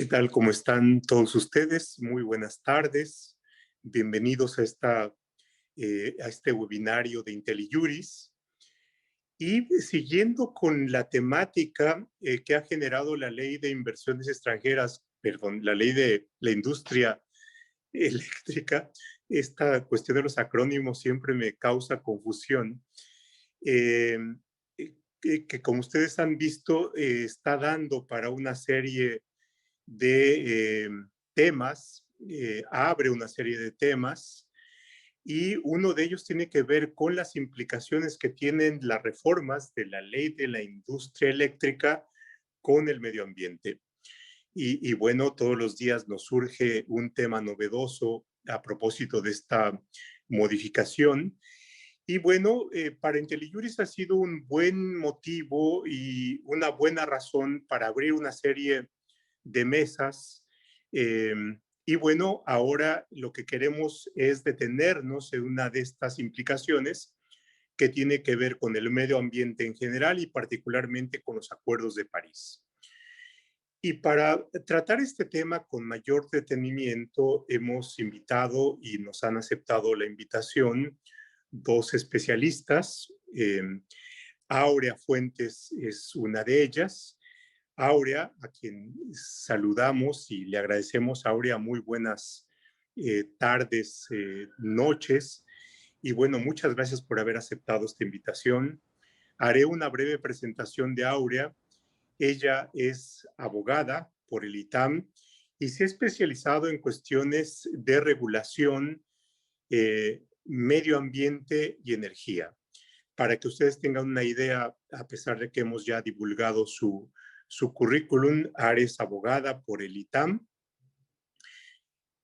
¿Qué tal? ¿Cómo están todos ustedes? Muy buenas tardes. Bienvenidos a este webinario de IntelliJuris. Y siguiendo con la temática que ha generado la ley de inversiones extranjeras, perdón, la ley de la industria eléctrica, esta cuestión de los acrónimos siempre me causa confusión. Eh, que como ustedes han visto, está dando para una serie de temas, abre una serie de temas y uno de ellos tiene que ver con las implicaciones que tienen las reformas de la ley de la industria eléctrica con el medio ambiente. Y bueno, todos los días nos surge un tema novedoso a propósito de esta modificación. Y bueno, para IntelliJuris ha sido un buen motivo y una buena razón para abrir una serie de mesas. Eh, y bueno, ahora lo que queremos es detenernos en una de estas implicaciones que tiene que ver con el medio ambiente en general y particularmente con los acuerdos de París. Y para tratar este tema con mayor detenimiento, hemos invitado y nos han aceptado la invitación dos especialistas. Áurea Fuentes es una de ellas. Áurea, a quien saludamos y le agradecemos. Áurea, muy buenas tardes, noches. Y bueno, muchas gracias por haber aceptado esta invitación. Haré una breve presentación de Áurea. Ella es abogada por el ITAM y se ha especializado en cuestiones de regulación, medio ambiente y energía. Para que ustedes tengan una idea, a pesar de que hemos ya divulgado su currículum, Área es abogada por el ITAM,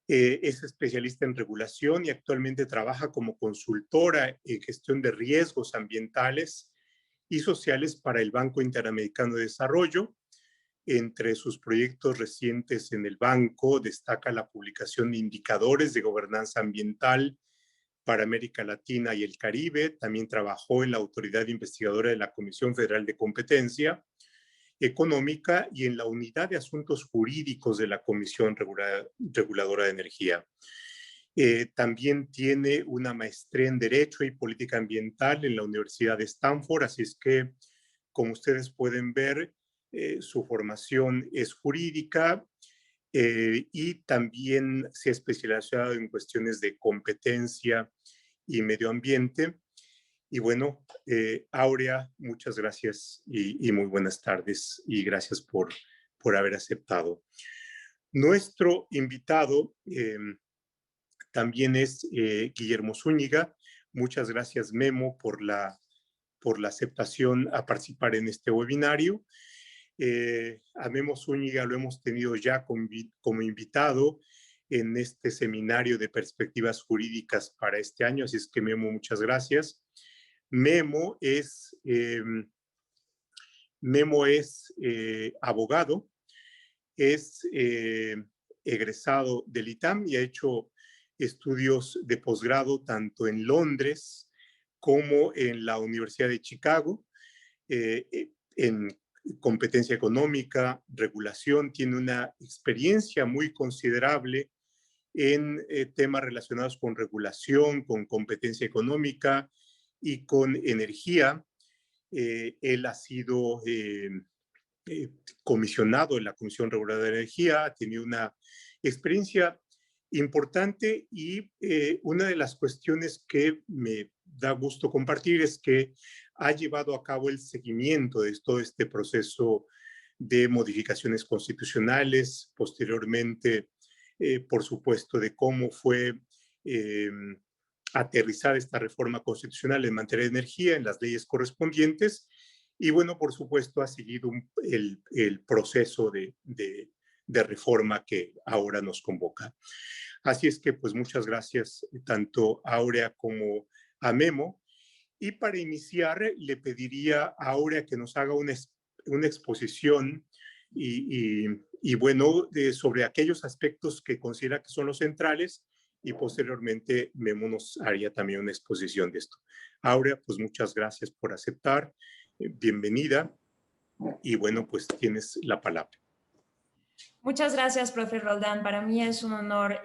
es especialista en regulación y actualmente trabaja como consultora en gestión de riesgos ambientales y sociales para el Banco Interamericano de Desarrollo. Entre sus proyectos recientes en el banco destaca la publicación de indicadores de gobernanza ambiental para América Latina y el Caribe. También trabajó en la Autoridad Investigadora de la Comisión Federal de Competencia Económica y en la Unidad de Asuntos Jurídicos de la Comisión Reguladora de Energía. También tiene una maestría en Derecho y Política Ambiental en la Universidad de Stanford, así es que, como ustedes pueden ver, su formación es jurídica y también se ha especializado en cuestiones de competencia y medio ambiente. Y bueno, Áurea, muchas gracias y muy buenas tardes y gracias por haber aceptado. Nuestro invitado también es Guillermo Zúñiga. Muchas gracias, Memo, por la aceptación a participar en este webinario. A Memo Zúñiga lo hemos tenido ya como invitado en este seminario de perspectivas jurídicas para este año, así es que Memo, muchas gracias. Memo es abogado, es egresado del ITAM y ha hecho estudios de posgrado tanto en Londres como en la Universidad de Chicago, en competencia económica, regulación. Tiene una experiencia muy considerable en temas relacionados con regulación, con competencia económica y con energía. Él ha sido comisionado en la Comisión Reguladora de Energía, ha tenido una experiencia importante y una de las cuestiones que me da gusto compartir es que ha llevado a cabo el seguimiento de todo este proceso de modificaciones constitucionales, posteriormente, por supuesto, de cómo fue aterrizar esta reforma constitucional en materia de energía en las leyes correspondientes y bueno, por supuesto, ha seguido el proceso de reforma que ahora nos convoca. Así es que, pues, muchas gracias tanto a Áurea como a Memo. Y para iniciar, le pediría a Áurea que nos haga una exposición y bueno, sobre aquellos aspectos que considera que son los centrales y posteriormente Memo nos haría también una exposición de esto. Áurea, pues muchas gracias por aceptar. Bienvenida y bueno, pues tienes la palabra. Muchas gracias, profe Roldán. Para mí es un honor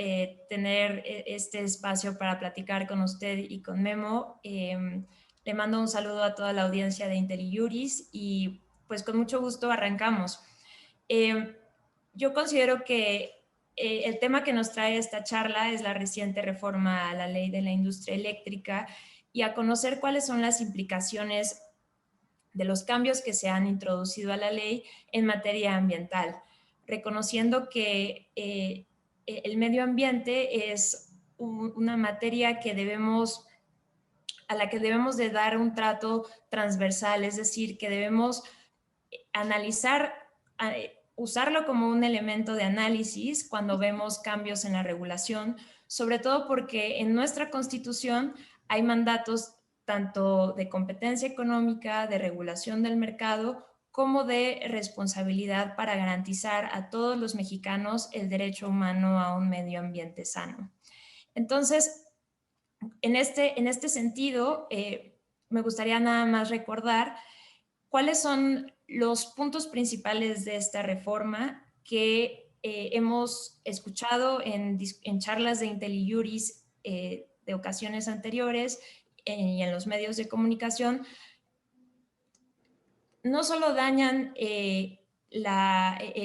tener este espacio para platicar con usted y con Memo. Le mando un saludo a toda la audiencia de IntelliJuris y pues con mucho gusto arrancamos. Eh, yo considero que el tema que nos trae esta charla es la reciente reforma a la ley de la industria eléctrica y a conocer cuáles son las implicaciones de los cambios que se han introducido a la ley en materia ambiental, reconociendo que el medio ambiente es una materia que a la que debemos de dar un trato transversal, es decir, que debemos analizar, usarlo como un elemento de análisis cuando vemos cambios en la regulación, sobre todo porque en nuestra Constitución hay mandatos tanto de competencia económica, de regulación del mercado, como de responsabilidad para garantizar a todos los mexicanos el derecho humano a un medio ambiente sano. Entonces, en este sentido, me gustaría nada más recordar cuáles son los puntos principales de esta reforma que hemos escuchado en charlas de IntelliJuris de ocasiones anteriores y en los medios de comunicación. No solo dañan el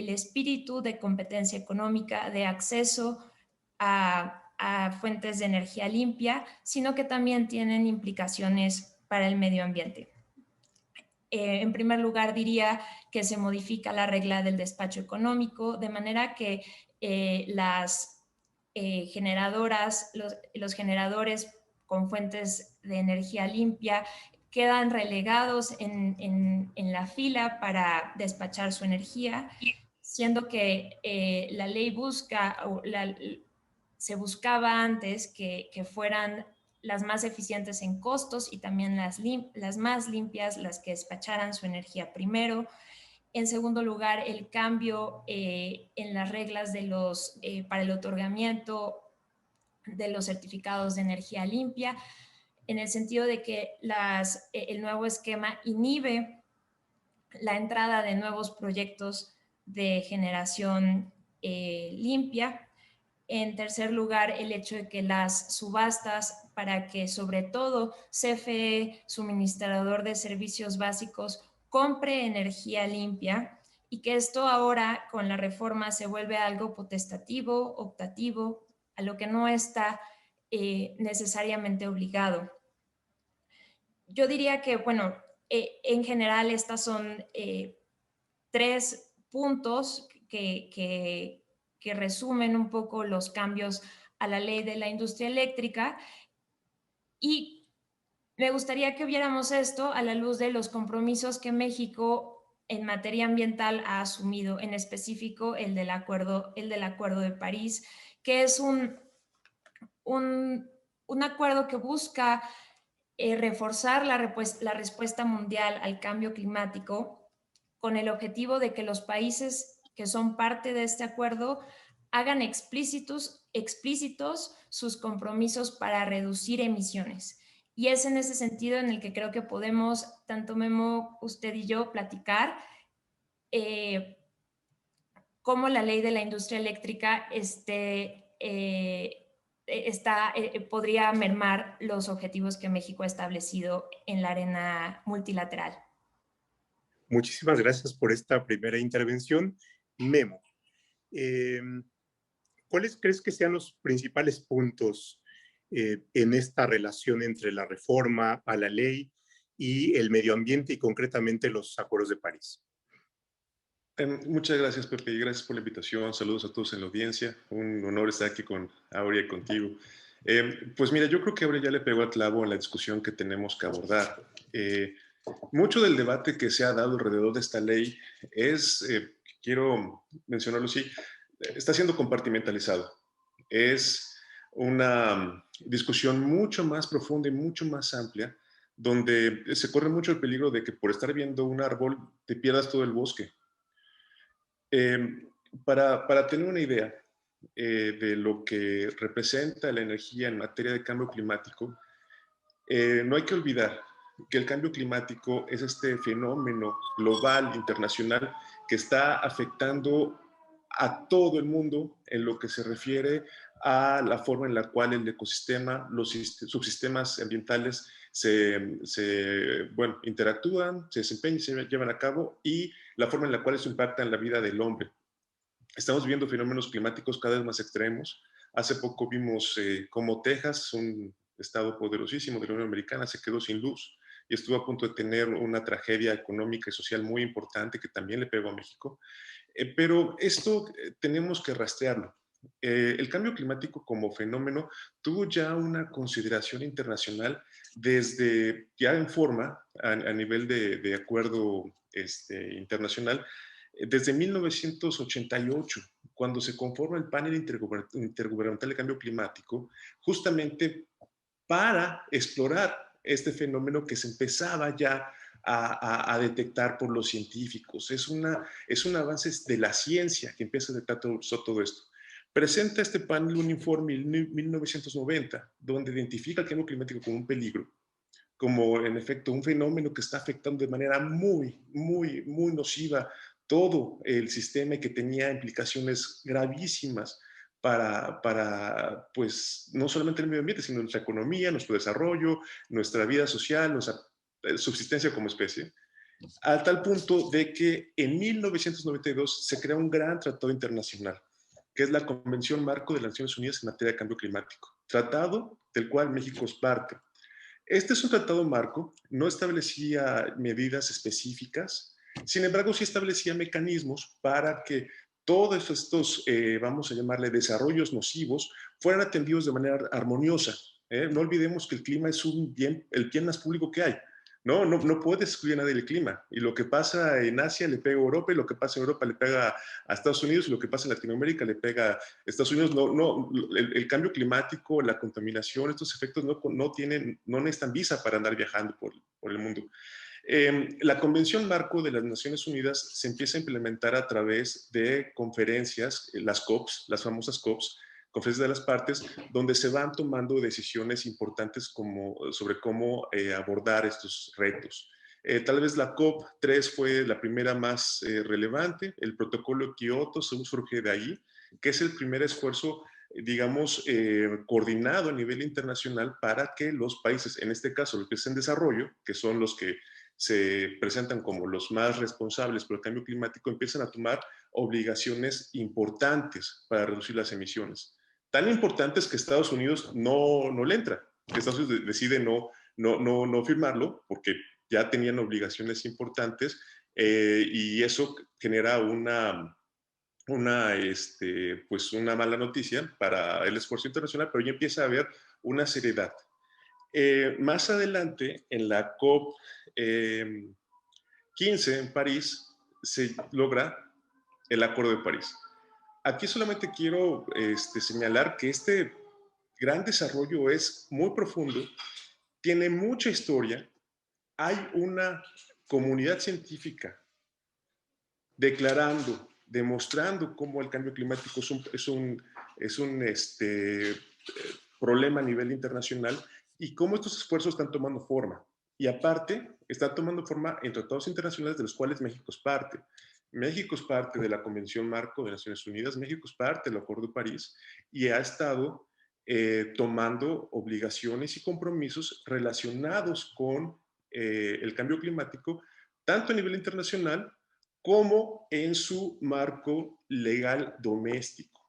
espíritu de competencia económica, de acceso a fuentes de energía limpia, sino que también tienen implicaciones para el medio ambiente. En primer lugar, diría que se modifica la regla del despacho económico, de manera que las generadoras, los generadores con fuentes de energía limpia quedan relegados en la fila para despachar su energía, siendo que la ley busca, se buscaba antes que fueran las más eficientes en costos y también las más limpias, las que despacharan su energía primero. En segundo lugar, el cambio en las reglas para el otorgamiento de los certificados de energía limpia, en el sentido de que el nuevo esquema inhibe la entrada de nuevos proyectos de generación limpia. En tercer lugar, el hecho de que las subastas para que sobre todo CFE, suministrador de servicios básicos, compre energía limpia y que esto ahora con la reforma se vuelve algo potestativo, optativo, a lo que no está necesariamente obligado. Yo diría que, bueno, en general estas son tres puntos que resumen un poco los cambios a la ley de la industria eléctrica y me gustaría que viéramos esto a la luz de los compromisos que México en materia ambiental ha asumido, en específico el del Acuerdo de París, que es un acuerdo que busca reforzar la respuesta mundial al cambio climático con el objetivo de que los países que son parte de este acuerdo hagan explícitos sus compromisos para reducir emisiones. Y es en ese sentido en el que creo que podemos, tanto Memo, usted y yo, platicar cómo la ley de la industria eléctrica podría mermar los objetivos que México ha establecido en la arena multilateral. Muchísimas gracias por esta primera intervención. Memo, ¿cuáles crees que sean los principales puntos en esta relación entre la reforma a la ley y el medio ambiente y concretamente los acuerdos de París? Muchas gracias, Pepe, y gracias por la invitación. Saludos a todos en la audiencia. Un honor estar aquí con Aurea y contigo. Pues mira, yo creo que Aurea ya le pegó al clavo en la discusión que tenemos que abordar. Mucho del debate que se ha dado alrededor de esta ley quiero mencionarlo así, está siendo compartimentalizado. Es una discusión mucho más profunda y mucho más amplia, donde se corre mucho el peligro de que por estar viendo un árbol te pierdas todo el bosque. Para tener una idea de lo que representa la energía en materia de cambio climático, no hay que olvidar que el cambio climático es este fenómeno global, internacional, que está afectando a todo el mundo en lo que se refiere a la forma en la cual el ecosistema, los subsistemas ambientales bueno, interactúan, se desempeñan, se llevan a cabo y la forma en la cual eso impacta en la vida del hombre. Estamos viviendo fenómenos climáticos cada vez más extremos. Hace poco vimos cómo Texas, un estado poderosísimo de la Unión Americana, se quedó sin luz y estuvo a punto de tener una tragedia económica y social muy importante que también le pegó a México. Pero esto tenemos que rastrearlo. El cambio climático como fenómeno tuvo ya una consideración internacional desde ya en forma a nivel de acuerdo internacional desde 1988, cuando se conforma el panel intergubernamental de cambio climático, justamente para explorar este fenómeno que se empezaba ya a detectar por los científicos. Es un avance de la ciencia que empieza a detectar todo esto. Presenta este panel un informe en 1990, donde identifica el cambio climático como un peligro, como en efecto un fenómeno que está afectando de manera muy, muy, muy nociva todo el sistema y que tenía implicaciones gravísimas para, pues, no solamente el medio ambiente, sino nuestra economía, nuestro desarrollo, nuestra vida social, nuestra subsistencia como especie, a tal punto de que en 1992 se crea un gran tratado internacional, que es la Convención Marco de las Naciones Unidas en materia de cambio climático, tratado del cual México es parte. Este es un tratado marco, no establecía medidas específicas, sin embargo sí establecía mecanismos para que todos estos, vamos a llamarle desarrollos nocivos, fueran atendidos de manera armoniosa. No olvidemos que el clima es el bien más público que hay. No puedes excluir a nadie del clima. Y lo que pasa en Asia le pega a Europa, y lo que pasa en Europa le pega a Estados Unidos, y lo que pasa en Latinoamérica le pega a Estados Unidos. El cambio climático, la contaminación, estos efectos no necesitan visa para andar viajando por el mundo. La Convención Marco de las Naciones Unidas se empieza a implementar a través de conferencias, las COPs, las famosas COPs, conferencias de las partes, donde se van tomando decisiones importantes sobre cómo abordar estos retos. Tal vez la COP3 fue la primera más relevante. El protocolo de Kioto surge de ahí, que es el primer esfuerzo, digamos, coordinado a nivel internacional para que los países, en este caso los países en desarrollo, que son los que se presentan como los más responsables por el cambio climático, empiezan a tomar obligaciones importantes para reducir las emisiones. Tan importantes que Estados Unidos no le entra, que Estados Unidos decide no firmarlo porque ya tenían obligaciones importantes y eso genera pues una mala noticia para el esfuerzo internacional, pero ya empieza a haber una seriedad. Más adelante, en la COP 15 en París, se logra el Acuerdo de París. Aquí solamente quiero señalar que este gran desarrollo es muy profundo, tiene mucha historia, hay una comunidad científica declarando, demostrando cómo el cambio climático es un problema a nivel internacional y cómo estos esfuerzos están tomando forma. Y aparte, están tomando forma en tratados internacionales de los cuales México es parte. México es parte de la Convención Marco de Naciones Unidas, México es parte del Acuerdo de París y ha estado tomando obligaciones y compromisos relacionados con el cambio climático, tanto a nivel internacional como en su marco legal doméstico.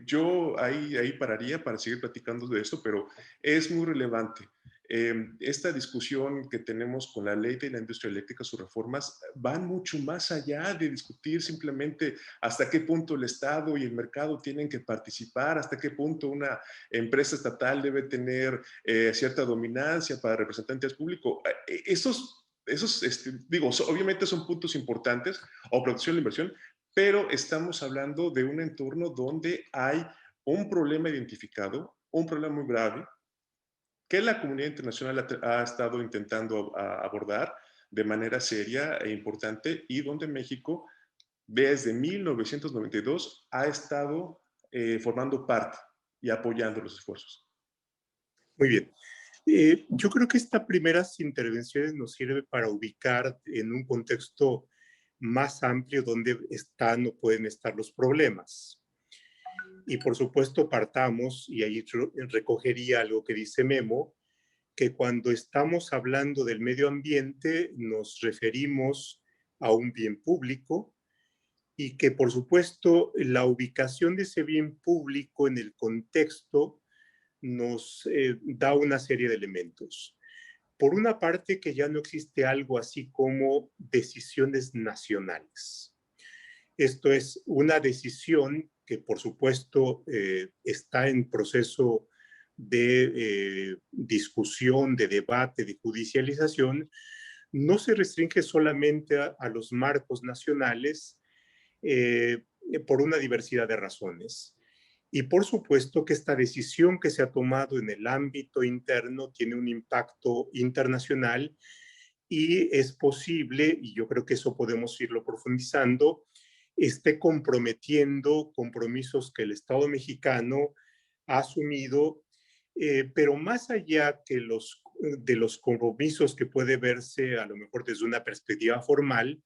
Yo ahí pararía para seguir platicando de esto, pero es muy relevante. Esta discusión que tenemos con la ley de la industria eléctrica, sus reformas, van mucho más allá de discutir simplemente hasta qué punto el Estado y el mercado tienen que participar, hasta qué punto una empresa estatal debe tener cierta dominancia para representantes públicos. Obviamente son puntos importantes, o protección de la inversión, pero estamos hablando de un entorno donde hay un problema identificado, un problema muy grave, que la comunidad internacional ha estado intentando abordar de manera seria e importante y donde México desde 1992 ha estado formando parte y apoyando los esfuerzos. Muy bien. Yo creo que estas primeras intervenciones nos sirve para ubicar en un contexto más amplio donde están o pueden estar los problemas. Y por supuesto partamos, y ahí recogería algo que dice Memo, que cuando estamos hablando del medio ambiente nos referimos a un bien público y que por supuesto la ubicación de ese bien público en el contexto nos da una serie de elementos. Por una parte, que ya no existe algo así como decisiones nacionales. Esto es una decisión que, por supuesto, está en proceso de discusión, de debate, de judicialización. No se restringe solamente a los marcos nacionales por una diversidad de razones. Y por supuesto que esta decisión que se ha tomado en el ámbito interno tiene un impacto internacional y es posible, y yo creo que eso podemos irlo profundizando, esté comprometiendo compromisos que el Estado mexicano ha asumido, pero más allá que de los compromisos que puede verse a lo mejor desde una perspectiva formal,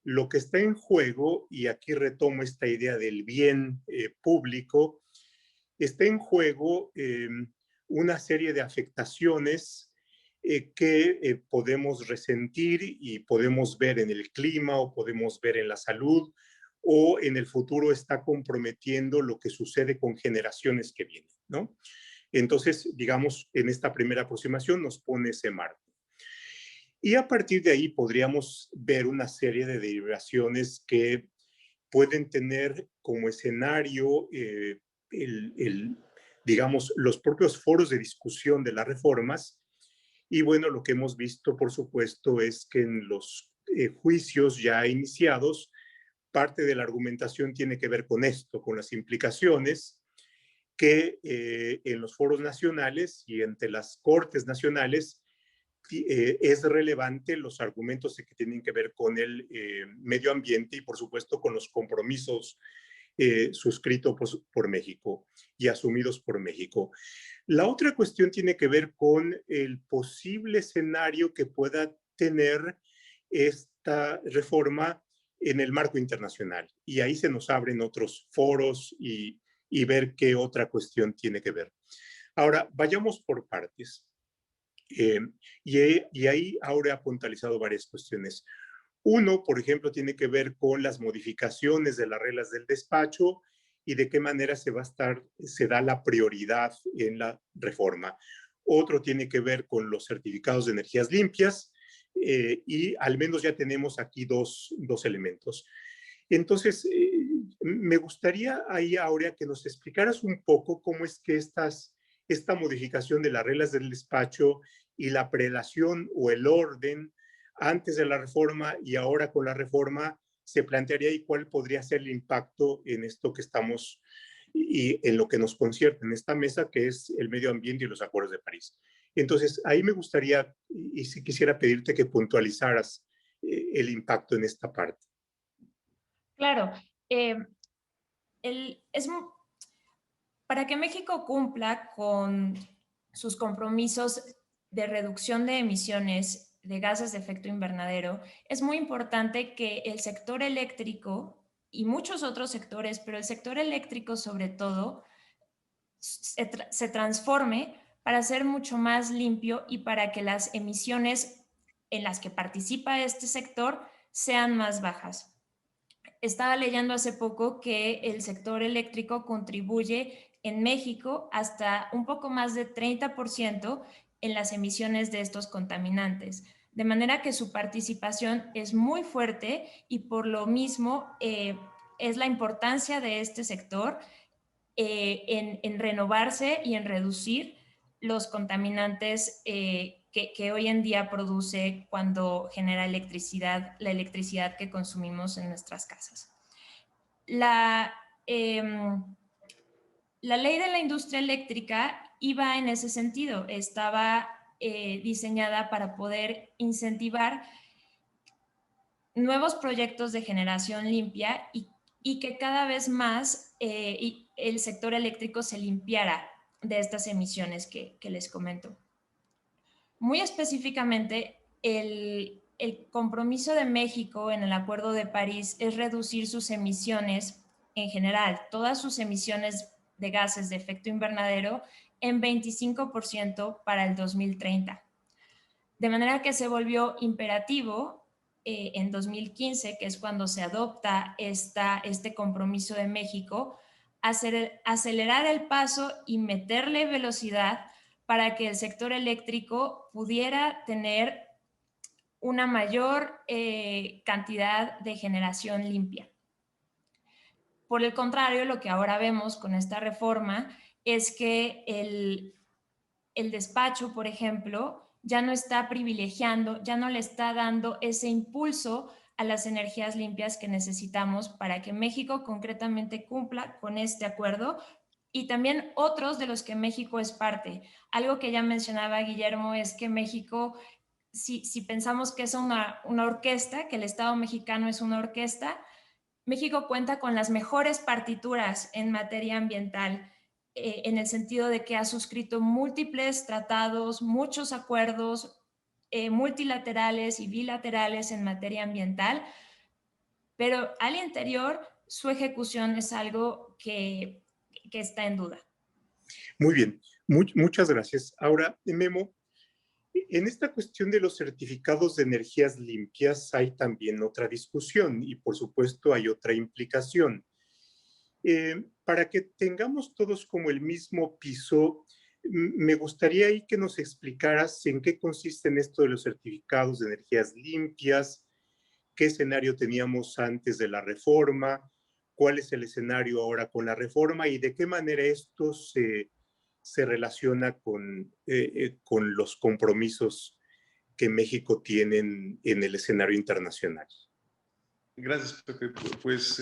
lo que está en juego, y aquí retomo esta idea del bien público, está en juego una serie de afectaciones que podemos resentir y podemos ver en el clima o podemos ver en la salud o en el futuro está comprometiendo lo que sucede con generaciones que vienen, ¿no? Entonces, digamos, en esta primera aproximación nos pone ese marco. Y a partir de ahí podríamos ver una serie de derivaciones que pueden tener como escenario digamos, los propios foros de discusión de las reformas. Y bueno, lo que hemos visto, por supuesto, es que en los juicios ya iniciados, parte de la argumentación tiene que ver con esto, con las implicaciones que en los foros nacionales y entre las cortes nacionales es relevante los argumentos que tienen que ver con el medio ambiente y por supuesto con los compromisos suscritos por México y asumidos por México. La otra cuestión tiene que ver con el posible escenario que pueda tener esta reforma en el marco internacional. Y ahí se nos abren otros foros y ver qué otra cuestión tiene que ver. Ahora, vayamos por partes. Y ahí Aure ha puntualizado varias cuestiones. Uno, por ejemplo, tiene que ver con las modificaciones de las reglas del despacho y de qué manera se da la prioridad en la reforma. Otro tiene que ver con los certificados de energías limpias y al menos ya tenemos aquí dos elementos. Entonces, me gustaría ahí, Aurea, que nos explicaras un poco cómo es que esta modificación de las reglas del despacho y la prelación o el orden antes de la reforma y ahora con la reforma se plantearía y cuál podría ser el impacto en esto que estamos y en lo que nos concierne en esta mesa, que es el medio ambiente y los acuerdos de París. Entonces, ahí me gustaría, y si quisiera pedirte que puntualizaras el impacto en esta parte. Claro, eh, para que México cumpla con sus compromisos de reducción de emisiones de gases de efecto invernadero, es muy importante que el sector eléctrico y muchos otros sectores, pero el sector eléctrico sobre todo, se transforme para ser mucho más limpio y para que las emisiones en las que participa este sector sean más bajas. Estaba leyendo hace poco que el sector eléctrico contribuye en México hasta un poco más de 30% en las emisiones de estos contaminantes. De manera que su participación es muy fuerte y por lo mismo es la importancia de este sector en renovarse y en reducir los contaminantes que hoy en día produce cuando genera electricidad, la electricidad que consumimos en nuestras casas. La ley de la industria eléctrica iba en ese sentido, estaba diseñada para poder incentivar nuevos proyectos de generación limpia y que cada vez más el sector eléctrico se limpiara de estas emisiones que les comento. Muy específicamente, el compromiso de México en el Acuerdo de París es reducir sus emisiones en general, todas sus emisiones de gases de efecto invernadero en 25% para el 2030. De manera que se volvió imperativo en 2015, que es cuando se adopta este compromiso de México, acelerar el paso y meterle velocidad para que el sector eléctrico pudiera tener una mayor cantidad de generación limpia. Por el contrario, lo que ahora vemos con esta reforma es que el despacho, por ejemplo, ya no está privilegiando, ya no le está dando ese impulso a las energías limpias que necesitamos para que México concretamente cumpla con este acuerdo y también otros de los que México es parte. Algo que ya mencionaba Guillermo es que México, si pensamos que es una orquesta, que el Estado mexicano es una orquesta, México cuenta con las mejores partituras en materia ambiental, en el sentido de que ha suscrito múltiples tratados, muchos acuerdos multilaterales y bilaterales en materia ambiental, pero al interior su ejecución es algo que está en duda. Muy bien, muchas gracias. Ahora, Memo, en esta cuestión de los certificados de energías limpias hay también otra discusión y por supuesto hay otra implicación. Para que tengamos todos como el mismo piso, me gustaría ahí que nos explicaras en qué consisten esto de los certificados de energías limpias, qué escenario teníamos antes de la reforma, cuál es el escenario ahora con la reforma y de qué manera esto se relaciona con los compromisos que México tiene en el escenario internacional. Gracias, Pepe. Pues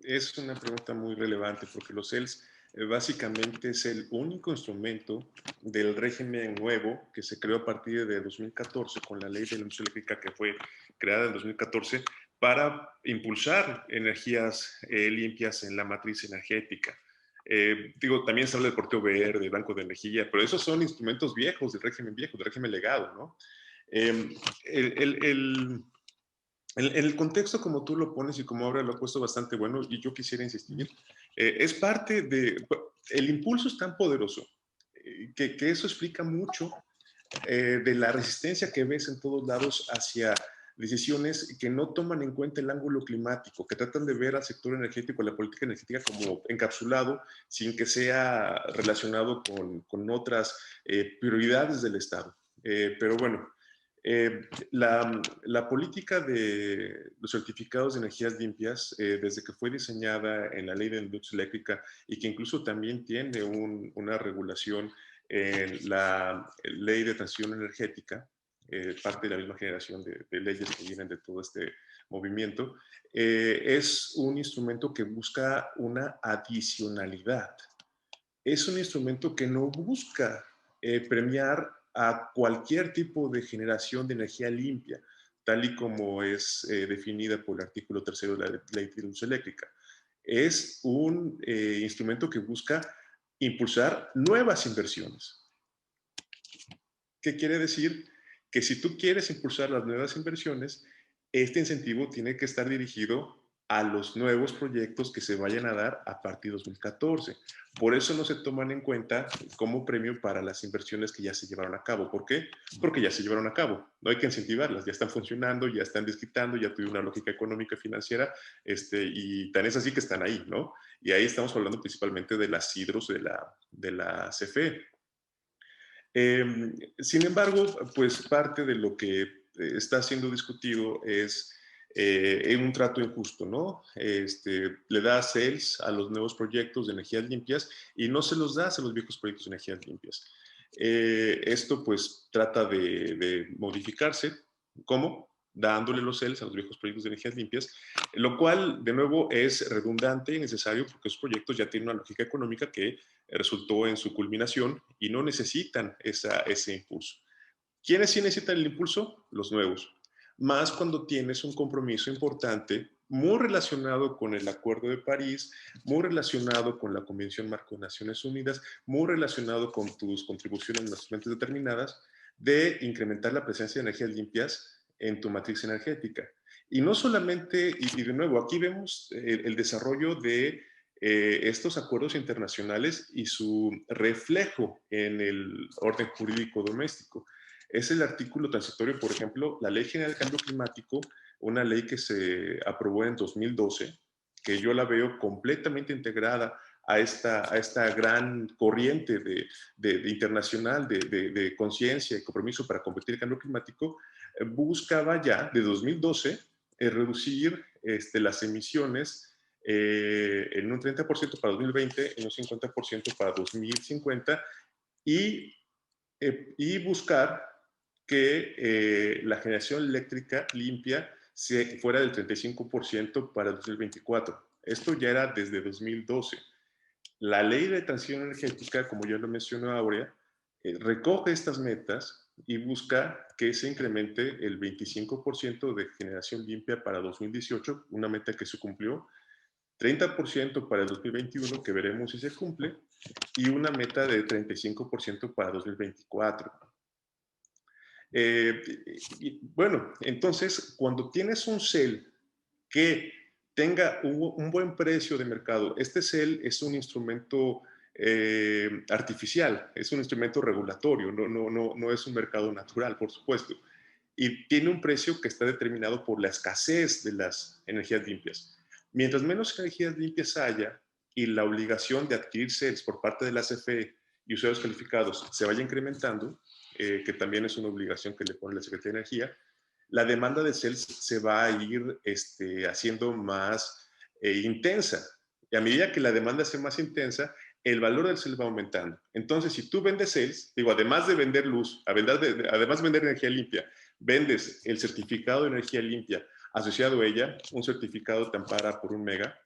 es una pregunta muy relevante porque los CELS básicamente es el único instrumento del régimen nuevo que se creó a partir de 2014 con la ley de la industria eléctrica que fue creada en 2014 para impulsar energías limpias en la matriz energética. También se habla del porteo verde, banco de energía, pero esos son instrumentos viejos del régimen legado, ¿no? En el contexto como tú lo pones y como ahora lo he puesto bastante bueno, y yo quisiera insistir, es parte de... El impulso es tan poderoso que eso explica mucho de la resistencia que ves en todos lados hacia decisiones que no toman en cuenta el ángulo climático, que tratan de ver al sector energético, la política energética como encapsulado, sin que sea relacionado con otras prioridades del Estado. Pero bueno, la política de los certificados de energías limpias, desde que fue diseñada en la ley de industria eléctrica y que incluso también tiene una regulación en la ley de transición energética, parte de la misma generación de leyes que vienen de todo este movimiento, es un instrumento que busca una adicionalidad. Es un instrumento que no busca premiar a cualquier tipo de generación de energía limpia, tal y como es definida por el artículo 3º de la Ley de Industria Eléctrica. Es un instrumento que busca impulsar nuevas inversiones. ¿Qué quiere decir? Que si tú quieres impulsar las nuevas inversiones, este incentivo tiene que estar dirigido a los nuevos proyectos que se vayan a dar a partir de 2014. Por eso no se toman en cuenta como premio para las inversiones que ya se llevaron a cabo. ¿Por qué? Porque ya se llevaron a cabo. No hay que incentivarlas, ya están funcionando, ya están desquitando, ya tuvieron una lógica económica y financiera, y tan es así que están ahí, ¿no? Y ahí estamos hablando principalmente de las hidros de la CFE. Sin embargo, pues parte de lo que está siendo discutido es un trato injusto, ¿no? Le da CELS a los nuevos proyectos de energías limpias y no se los da a los viejos proyectos de energías limpias. Esto pues trata de modificarse. ¿Cómo? Dándole los CELS a los viejos proyectos de energías limpias, lo cual de nuevo es redundante y necesario porque esos proyectos ya tienen una lógica económica que resultó en su culminación y no necesitan ese impulso. ¿Quiénes sí necesitan el impulso? Los nuevos. Más cuando tienes un compromiso importante, muy relacionado con el Acuerdo de París, muy relacionado con la Convención Marco de Naciones Unidas, muy relacionado con tus contribuciones en las fuentes determinadas, de incrementar la presencia de energías limpias en tu matriz energética. Y no solamente, y de nuevo, aquí vemos el desarrollo de estos acuerdos internacionales y su reflejo en el orden jurídico doméstico. Es el artículo transitorio, por ejemplo, la Ley General de Cambio Climático, una ley que se aprobó en 2012, que yo la veo completamente integrada a esta gran corriente internacional de conciencia y compromiso para combatir el cambio climático, buscaba ya, de 2012, reducir las emisiones en un 30% para 2020, en un 50% para 2050 y buscar que la generación eléctrica limpia fuera del 35% para 2024. Esto ya era desde 2012. La ley de transición energética, como ya lo mencionó Aurea, recoge estas metas y busca que se incremente el 25% de generación limpia para 2018, una meta que se cumplió, 30% para el 2021, que veremos si se cumple, y una meta de 35% para 2024. Bueno, entonces, cuando tienes un CEL que tenga un buen precio de mercado, este CEL es un instrumento artificial, es un instrumento regulatorio, no es un mercado natural, por supuesto, y tiene un precio que está determinado por la escasez de las energías limpias. Mientras menos energías limpias haya y la obligación de adquirir CELs por parte de la CFE y usuarios calificados se vaya incrementando, que también es una obligación que le pone la Secretaría de Energía, la demanda de CELs se va a ir haciendo más intensa. Y a medida que la demanda sea más intensa, el valor del CEL va aumentando. Entonces, si tú vendes CELs, digo, además de vender luz, además de vender energía limpia, vendes el certificado de energía limpia asociado a ella, un certificado te ampara por un mega,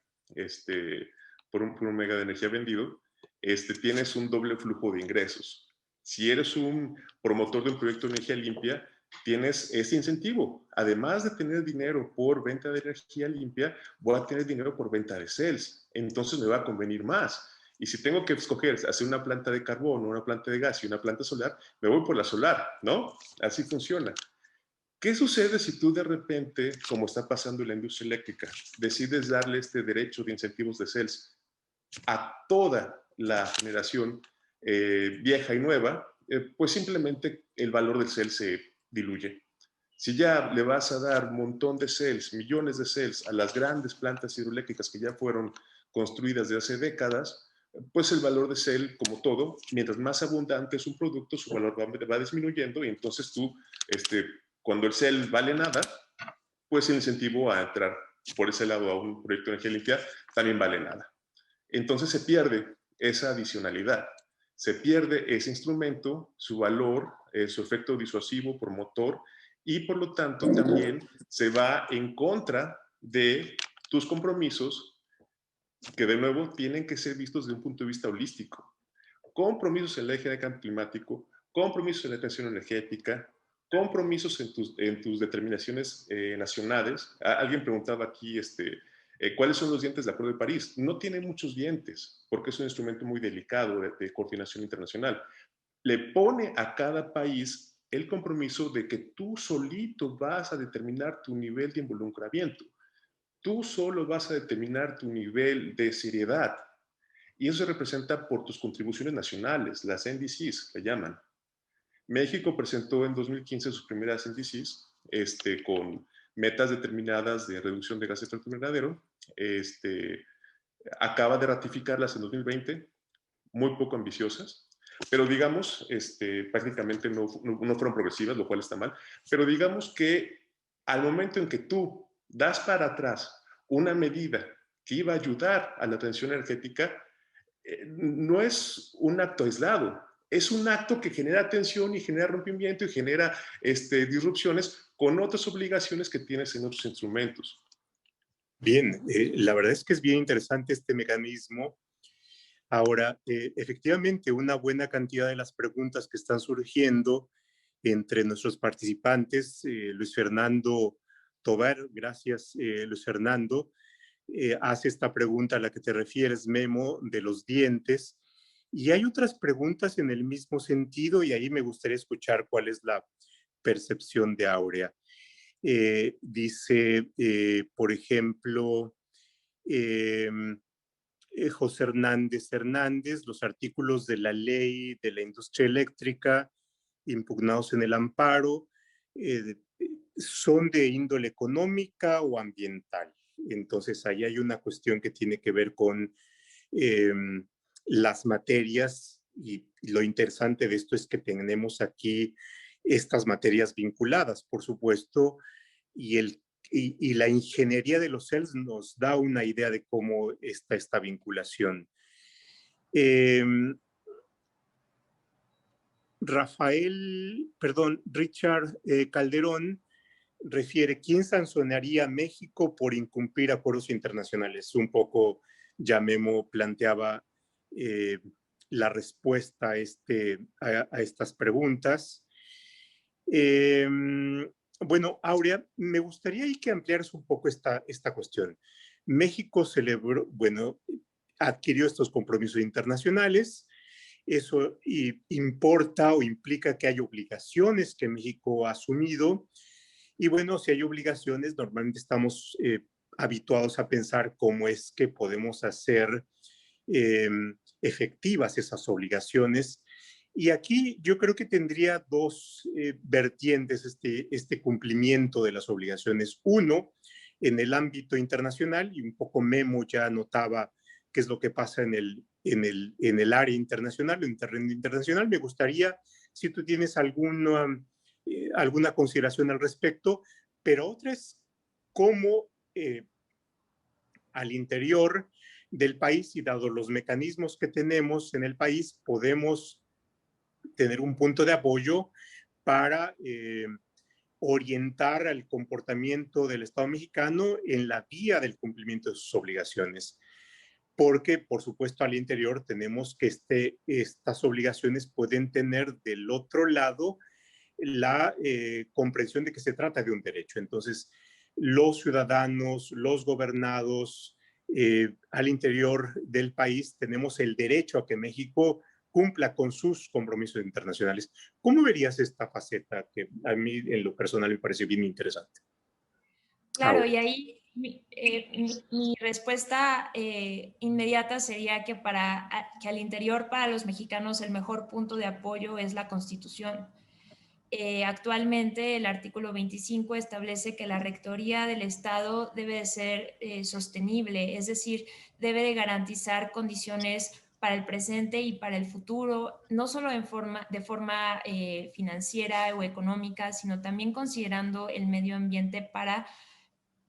por un mega de energía vendido, tienes un doble flujo de ingresos. Si eres un promotor de un proyecto de energía limpia, tienes ese incentivo. Además de tener dinero por venta de energía limpia, voy a tener dinero por venta de CELs. Entonces me va a convenir más. Y si tengo que escoger hacer una planta de carbón, una planta de gas y una planta solar, me voy por la solar, ¿no? Así funciona. ¿Qué sucede si tú de repente, como está pasando en la industria eléctrica, decides darle este derecho de incentivos de CELs a toda la generación vieja y nueva? Pues simplemente el valor del CEL se diluye. Si ya le vas a dar un montón de CELs, millones de CELs a las grandes plantas hidroeléctricas que ya fueron construidas de hace décadas, pues el valor de CEL, como todo, mientras más abundante es un producto, su valor va disminuyendo y entonces tú, cuando el CEL vale nada, pues el incentivo a entrar por ese lado a un proyecto de energía limpia también vale nada. Entonces se pierde esa adicionalidad, se pierde ese instrumento, su valor, su efecto disuasivo, promotor, y por lo tanto también se va en contra de tus compromisos, que de nuevo tienen que ser vistos desde un punto de vista holístico. Compromisos en la eje de cambio climático, compromisos en la transición energética, compromisos en tus determinaciones nacionales. Alguien preguntaba aquí, ¿cuáles son los dientes del Acuerdo de París? No tiene muchos dientes, porque es un instrumento muy delicado de coordinación internacional. Le pone a cada país el compromiso de que tú solito vas a determinar tu nivel de involucramiento. Tú solo vas a determinar tu nivel de seriedad. Y eso se representa por tus contribuciones nacionales, las NDCs, le llaman. México presentó en 2015 sus primeras NDCs con metas determinadas de reducción de gases de efecto invernadero. Acaba de ratificarlas en 2020, muy poco ambiciosas, pero digamos, prácticamente no fueron progresivas, lo cual está mal, pero digamos que al momento en que tú das para atrás una medida que iba a ayudar a la transición energética, no es un acto aislado, es un acto que genera tensión y genera rompimiento y genera disrupciones con otras obligaciones que tienes en otros instrumentos. Bien, la verdad es que es bien interesante este mecanismo. Ahora, efectivamente, una buena cantidad de las preguntas que están surgiendo entre nuestros participantes, Luis Fernando Tobar, gracias Luis Fernando, hace esta pregunta a la que te refieres, Memo, de los dientes. Y hay otras preguntas en el mismo sentido y ahí me gustaría escuchar cuál es la percepción de Aurea. Dice, por ejemplo, José Hernández, los artículos de la ley de la industria eléctrica impugnados en el amparo son de índole económica o ambiental. Entonces, ahí hay una cuestión que tiene que ver con las materias, y lo interesante de esto es que tenemos aquí estas materias vinculadas, por supuesto, y la ingeniería de los CELS nos da una idea de cómo está esta vinculación. Richard Calderón refiere, ¿quién sancionaría a México por incumplir acuerdos internacionales? Un poco ya Memo planteaba la respuesta a estas preguntas. Bueno, Aurea, me gustaría que ampliaras un poco esta cuestión. México celebró, bueno, adquirió estos compromisos internacionales. Eso importa o implica que hay obligaciones que México ha asumido. Y bueno, si hay obligaciones, normalmente estamos habituados a pensar cómo es que podemos hacer efectivas esas obligaciones. Y aquí yo creo que tendría dos vertientes este cumplimiento de las obligaciones. Uno, en el ámbito internacional, y un poco Memo ya notaba qué es lo que pasa en el área internacional, en el terreno internacional. Me gustaría, si tú tienes alguna consideración al respecto, pero otra es cómo al interior del país y dado los mecanismos que tenemos en el país, podemos tener un punto de apoyo para orientar al comportamiento del Estado mexicano en la vía del cumplimiento de sus obligaciones. Porque, por supuesto, al interior tenemos que estas obligaciones pueden tener del otro lado la comprensión de que se trata de un derecho. Entonces, los ciudadanos, los gobernados al interior del país tenemos el derecho a que México cumpla con sus compromisos internacionales. ¿Cómo verías esta faceta que a mí en lo personal me parece bien interesante? Claro, ahora. Y ahí mi respuesta inmediata sería que que al interior para los mexicanos el mejor punto de apoyo es la Constitución. Actualmente el artículo 25 establece que la rectoría del Estado debe de ser sostenible, es decir, debe de garantizar condiciones para el presente y para el futuro, no solo de forma financiera o económica, sino también considerando el medio ambiente para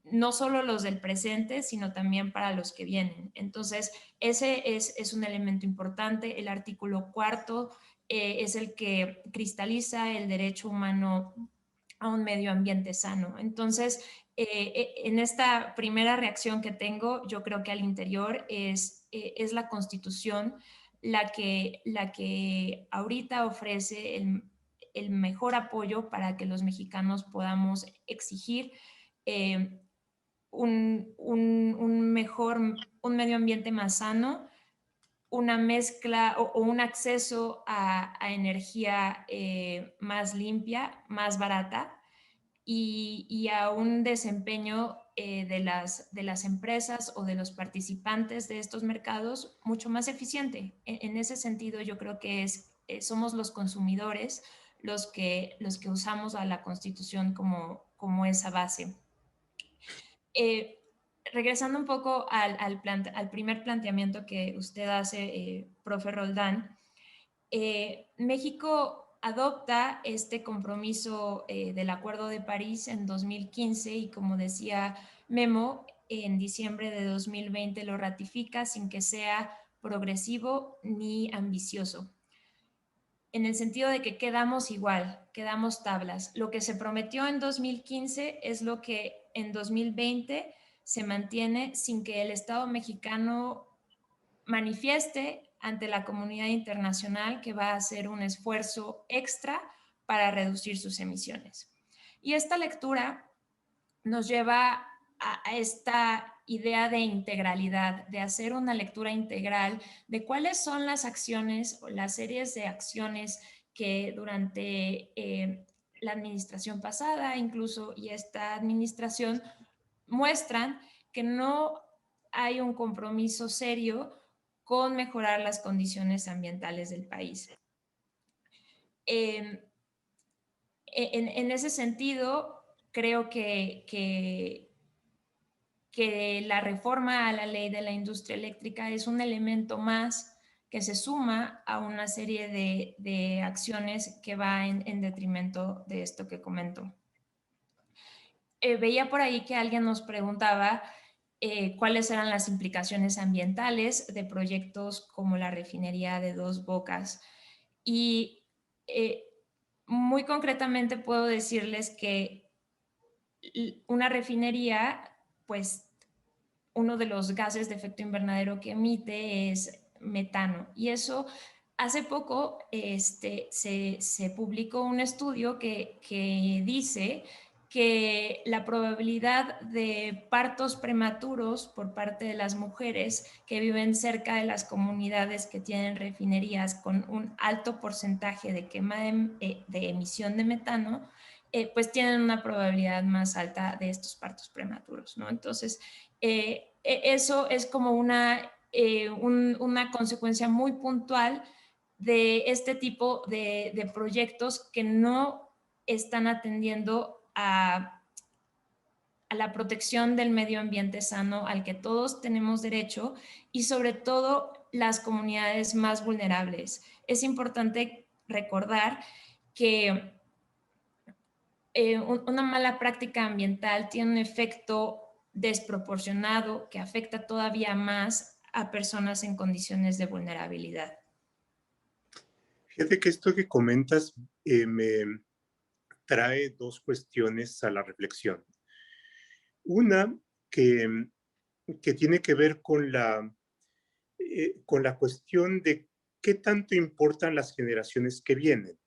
no solo los del presente, sino también para los que vienen. Entonces, ese es un elemento importante. El artículo 4 es el que cristaliza el derecho humano a un medio ambiente sano. Entonces, en esta primera reacción que tengo, yo creo que al interior es la Constitución la que ahorita ofrece el mejor apoyo para que los mexicanos podamos exigir un medio ambiente más sano, una mezcla o un acceso a energía más limpia, más barata y a un desempeño de las empresas o de los participantes de estos mercados mucho más eficiente. En ese sentido, yo creo que somos los consumidores los que usamos a la Constitución como esa base. Regresando un poco al primer planteamiento que usted hace, profe Roldán, México adopta este compromiso del Acuerdo de París en 2015 y como decía Memo, en diciembre de 2020 lo ratifica sin que sea progresivo ni ambicioso. En el sentido de que quedamos igual, quedamos tablas. Lo que se prometió en 2015 es lo que en 2020 se mantiene sin que el Estado mexicano manifieste ante la comunidad internacional que va a hacer un esfuerzo extra para reducir sus emisiones. Y esta lectura nos lleva a esta idea de integralidad, de hacer una lectura integral de cuáles son las acciones o las series de acciones que durante la administración pasada incluso y esta administración muestran que no hay un compromiso serio con mejorar las condiciones ambientales del país. En ese sentido, creo que la reforma a la ley de la industria eléctrica es un elemento más que se suma a una serie de acciones que va en detrimento de esto que comento. Veía por ahí que alguien nos preguntaba cuáles eran las implicaciones ambientales de proyectos como la refinería de Dos Bocas. Y muy concretamente puedo decirles que una refinería, pues uno de los gases de efecto invernadero que emite es metano. Y eso, hace poco se publicó un estudio que dice que la probabilidad de partos prematuros por parte de las mujeres que viven cerca de las comunidades que tienen refinerías con un alto porcentaje de quema de emisión de metano, pues tienen una probabilidad más alta de estos partos prematuros, ¿no? Entonces, eso es como una consecuencia muy puntual de este tipo de proyectos que no están atendiendo a la protección del medio ambiente sano al que todos tenemos derecho y sobre todo las comunidades más vulnerables. Es importante recordar que una mala práctica ambiental tiene un efecto desproporcionado que afecta todavía más a personas en condiciones de vulnerabilidad. Fíjate que esto que comentas me trae dos cuestiones a la reflexión. Una que tiene que ver con la cuestión de qué tanto importan las generaciones que vienen.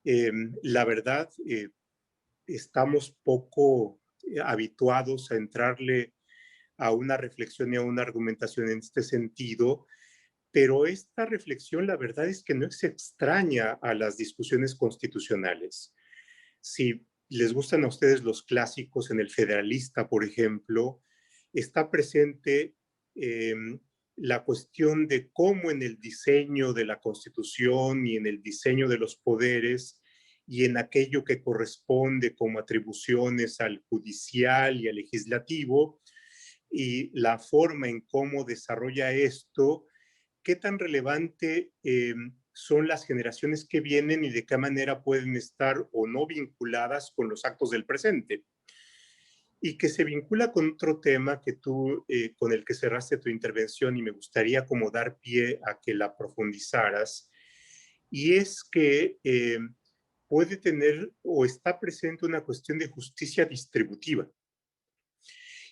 La verdad, estamos poco habituados a entrarle a una reflexión y a una argumentación en este sentido, pero esta reflexión, la verdad es que no es extraña a las discusiones constitucionales. Si les gustan a ustedes los clásicos, en el Federalista, por ejemplo, está presente eh, la cuestión de cómo en el diseño de la Constitución y en el diseño de los poderes y en aquello que corresponde como atribuciones al judicial y al legislativo y la forma en cómo desarrolla esto, qué tan relevante son las generaciones que vienen y de qué manera pueden estar o no vinculadas con los actos del presente. Y que se vincula con otro tema que tú, con el que cerraste tu intervención y me gustaría como dar pie a que la profundizaras, y es que puede tener o está presente una cuestión de justicia distributiva,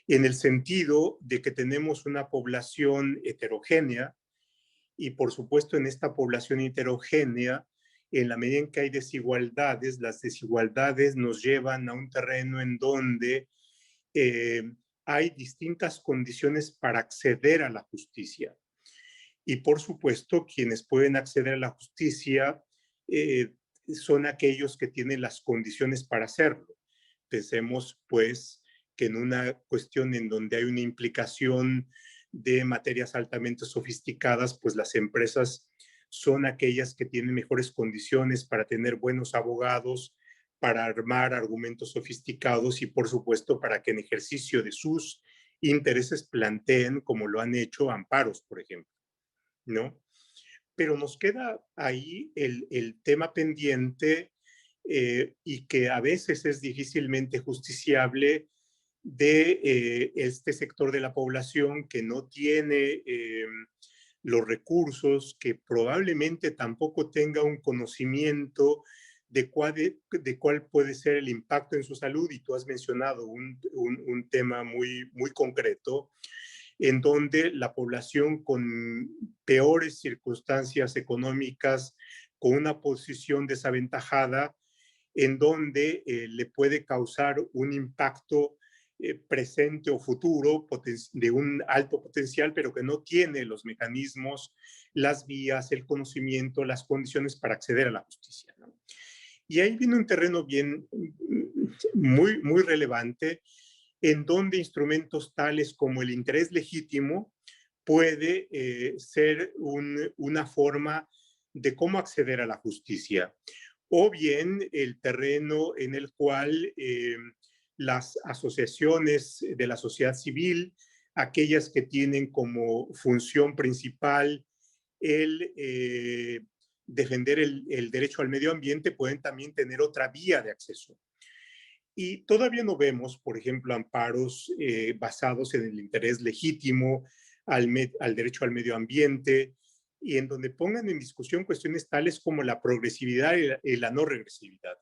en el sentido de que tenemos una población heterogénea y por supuesto en esta población heterogénea, en la medida en que hay desigualdades, las desigualdades nos llevan a un terreno en donde hay distintas condiciones para acceder a la justicia. Y por supuesto, quienes pueden acceder a la justicia son aquellos que tienen las condiciones para hacerlo. Pensemos, pues, que en una cuestión en donde hay una implicación de materias altamente sofisticadas, pues las empresas son aquellas que tienen mejores condiciones para tener buenos abogados, para armar argumentos sofisticados y, por supuesto, para que en ejercicio de sus intereses planteen, como lo han hecho, amparos, por ejemplo, ¿no? Pero nos queda ahí el tema pendiente y que a veces es difícilmente justiciable de este sector de la población que no tiene los recursos, que probablemente tampoco tenga un conocimiento de cuál puede ser el impacto en su salud. Y tú has mencionado un tema muy, muy concreto, en donde la población con peores circunstancias económicas, con una posición desaventajada, en donde le puede causar un impacto presente o futuro de un alto potencial, pero que no tiene los mecanismos, las vías, el conocimiento, las condiciones para acceder a la justicia, ¿no? Y ahí viene un terreno bien, muy relevante, en donde instrumentos tales como el interés legítimo puede ser una forma de cómo acceder a la justicia, o bien el terreno en el cual las asociaciones de la sociedad civil, aquellas que tienen como función principal el defender el derecho al medio ambiente, pueden también tener otra vía de acceso. Y todavía no vemos, por ejemplo, amparos basados en el interés legítimo al derecho al medio ambiente y en donde pongan en discusión cuestiones tales como la progresividad y la no regresividad.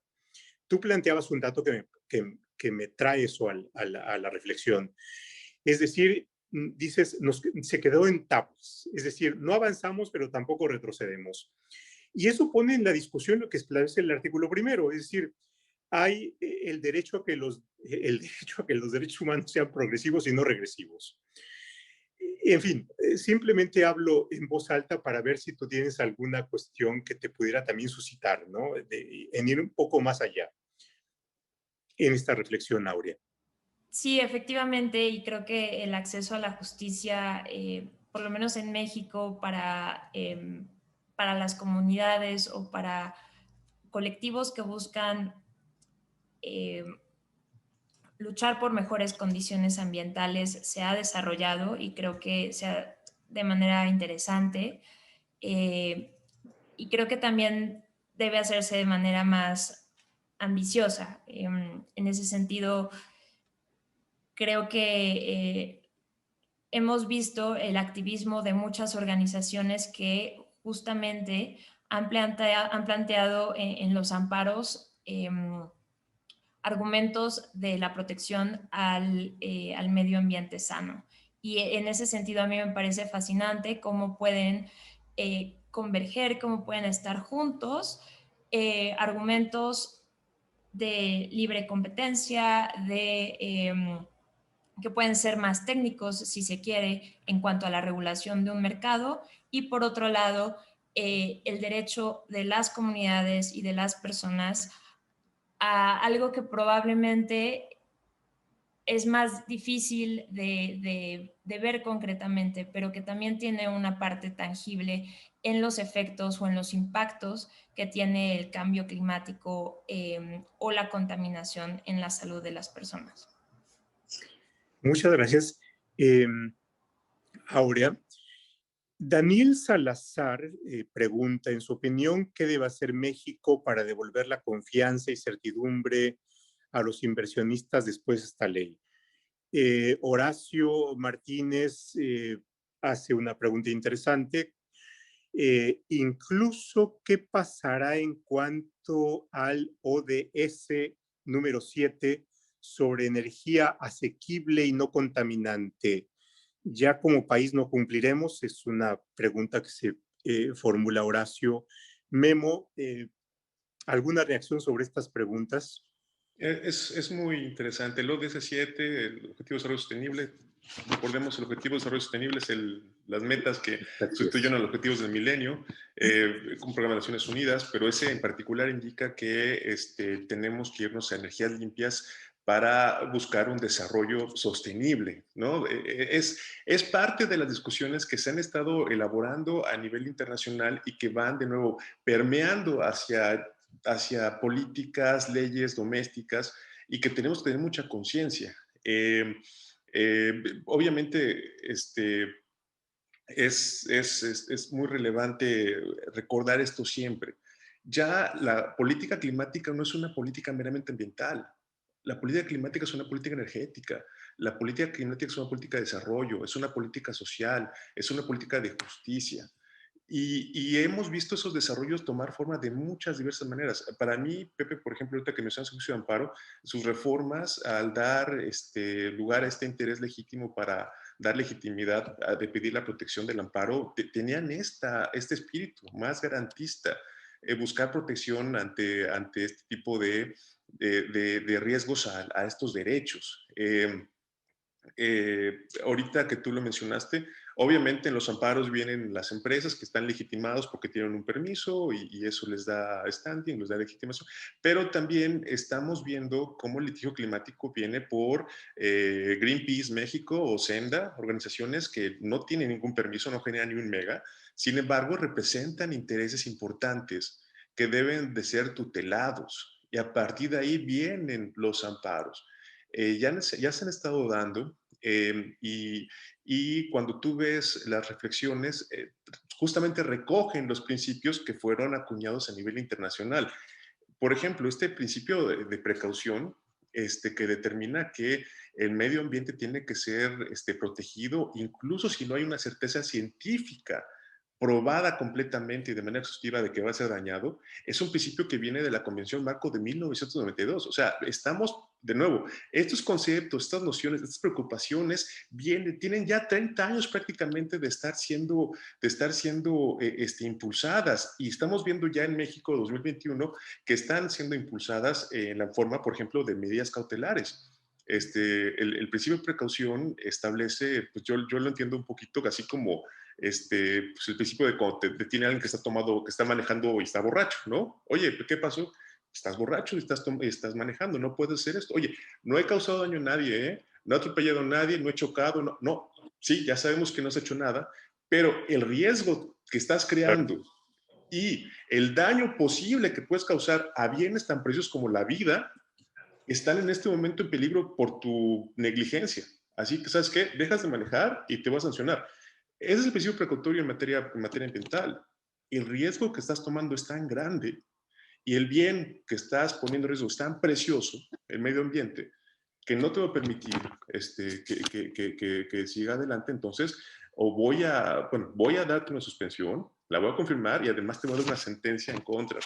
Tú planteabas un dato que me trae eso a la reflexión. Es decir, dices, se quedó en tablas. Es decir, no avanzamos, pero tampoco retrocedemos. Y eso pone en la discusión lo que establece el artículo primero, es decir, hay el derecho a que los derechos humanos sean progresivos y no regresivos. En fin, simplemente hablo en voz alta para ver si tú tienes alguna cuestión que te pudiera también suscitar, ¿no? En ir un poco más allá en esta reflexión, Aurea. Sí, efectivamente, y creo que el acceso a la justicia, por lo menos en México, para las comunidades o para colectivos que buscan eh, luchar por mejores condiciones ambientales, se ha desarrollado y creo que sea de manera interesante. Y creo que también debe hacerse de manera más ambiciosa. En ese sentido, creo que hemos visto el activismo de muchas organizaciones que justamente han planteado en los amparos argumentos de la protección al medio ambiente sano. Y en ese sentido a mí me parece fascinante cómo pueden converger, cómo pueden estar juntos argumentos de libre competencia, que pueden ser más técnicos, si se quiere, en cuanto a la regulación de un mercado, y por otro lado, el derecho de las comunidades y de las personas a algo que probablemente es más difícil de ver concretamente, pero que también tiene una parte tangible en los efectos o en los impactos que tiene el cambio climático o la contaminación en la salud de las personas. Muchas gracias, Aurea. Daniel Salazar pregunta, en su opinión, ¿qué debe hacer México para devolver la confianza y certidumbre a los inversionistas después de esta ley? Horacio Martínez hace una pregunta interesante. Incluso, ¿qué pasará en cuanto al ODS número 7 sobre energía asequible y no contaminante? ¿Ya como país no cumpliremos? Es una pregunta que se formula Horacio. Memo, ¿alguna reacción sobre estas preguntas? Es muy interesante. El ODS 7, el Objetivo de Desarrollo Sostenible, recordemos, el Objetivo de Desarrollo Sostenible es las metas que sustituyen a los Objetivos del Milenio, con Programa de Naciones Unidas, pero ese en particular indica que tenemos que irnos a energías limpias para buscar un desarrollo sostenible, ¿no? Es parte de las discusiones que se han estado elaborando a nivel internacional y que van de nuevo permeando hacia políticas, leyes domésticas y que tenemos que tener mucha conciencia. Obviamente, es muy relevante recordar esto siempre. Ya la política climática no es una política meramente ambiental. La política climática es una política energética. La política climática es una política de desarrollo, es una política social, es una política de justicia. Y hemos visto esos desarrollos tomar forma de muchas diversas maneras. Para mí, Pepe, por ejemplo, ahorita que mencionas el juicio de amparo, sus reformas al dar lugar a este interés legítimo para dar legitimidad de pedir la protección del amparo, tenían este espíritu más garantista, buscar protección ante este tipo de riesgos a estos derechos. Ahorita que tú lo mencionaste, obviamente en los amparos vienen las empresas que están legitimados porque tienen un permiso y eso les da standing, les da legitimación, pero también estamos viendo cómo el litigio climático viene por Greenpeace México o Senda, organizaciones que no tienen ningún permiso, no generan ni un mega, sin embargo representan intereses importantes que deben de ser tutelados y a partir de ahí vienen los amparos. Ya se han estado dando y cuando tú ves las reflexiones, justamente recogen los principios que fueron acuñados a nivel internacional. Por ejemplo, este principio de precaución que determina que el medio ambiente tiene que ser protegido, incluso si no hay una certeza científica probada completamente y de manera exhaustiva de que va a ser dañado, es un principio que viene de la Convención Marco de 1992. O sea, estamos, de nuevo, estos conceptos, estas nociones, estas preocupaciones tienen ya 30 años prácticamente de estar siendo impulsadas y estamos viendo ya en México 2021 que están siendo impulsadas en la forma, por ejemplo, de medidas cautelares. El principio de precaución establece, pues yo lo entiendo un poquito así como pues el principio de cuando te detiene alguien que está tomado, que está manejando y está borracho, ¿no? Oye, ¿qué pasó? Estás borracho y estás manejando, no puedes hacer esto. Oye, no he causado daño a nadie, ¿eh? No he atropellado a nadie, no he chocado, no. Sí, ya sabemos que no has hecho nada, pero el riesgo que estás creando y el daño posible que puedes causar a bienes tan preciosos como la vida están en este momento en peligro por tu negligencia. Así que, ¿sabes qué? Dejas de manejar y te vas a sancionar. Ese es el principio precautorio en materia ambiental. El riesgo que estás tomando es tan grande y el bien que estás poniendo en riesgo es tan precioso, el medio ambiente, que no te va a permitir que siga adelante. Entonces, voy a darte una suspensión, la voy a confirmar y además te voy a dar una sentencia en contra.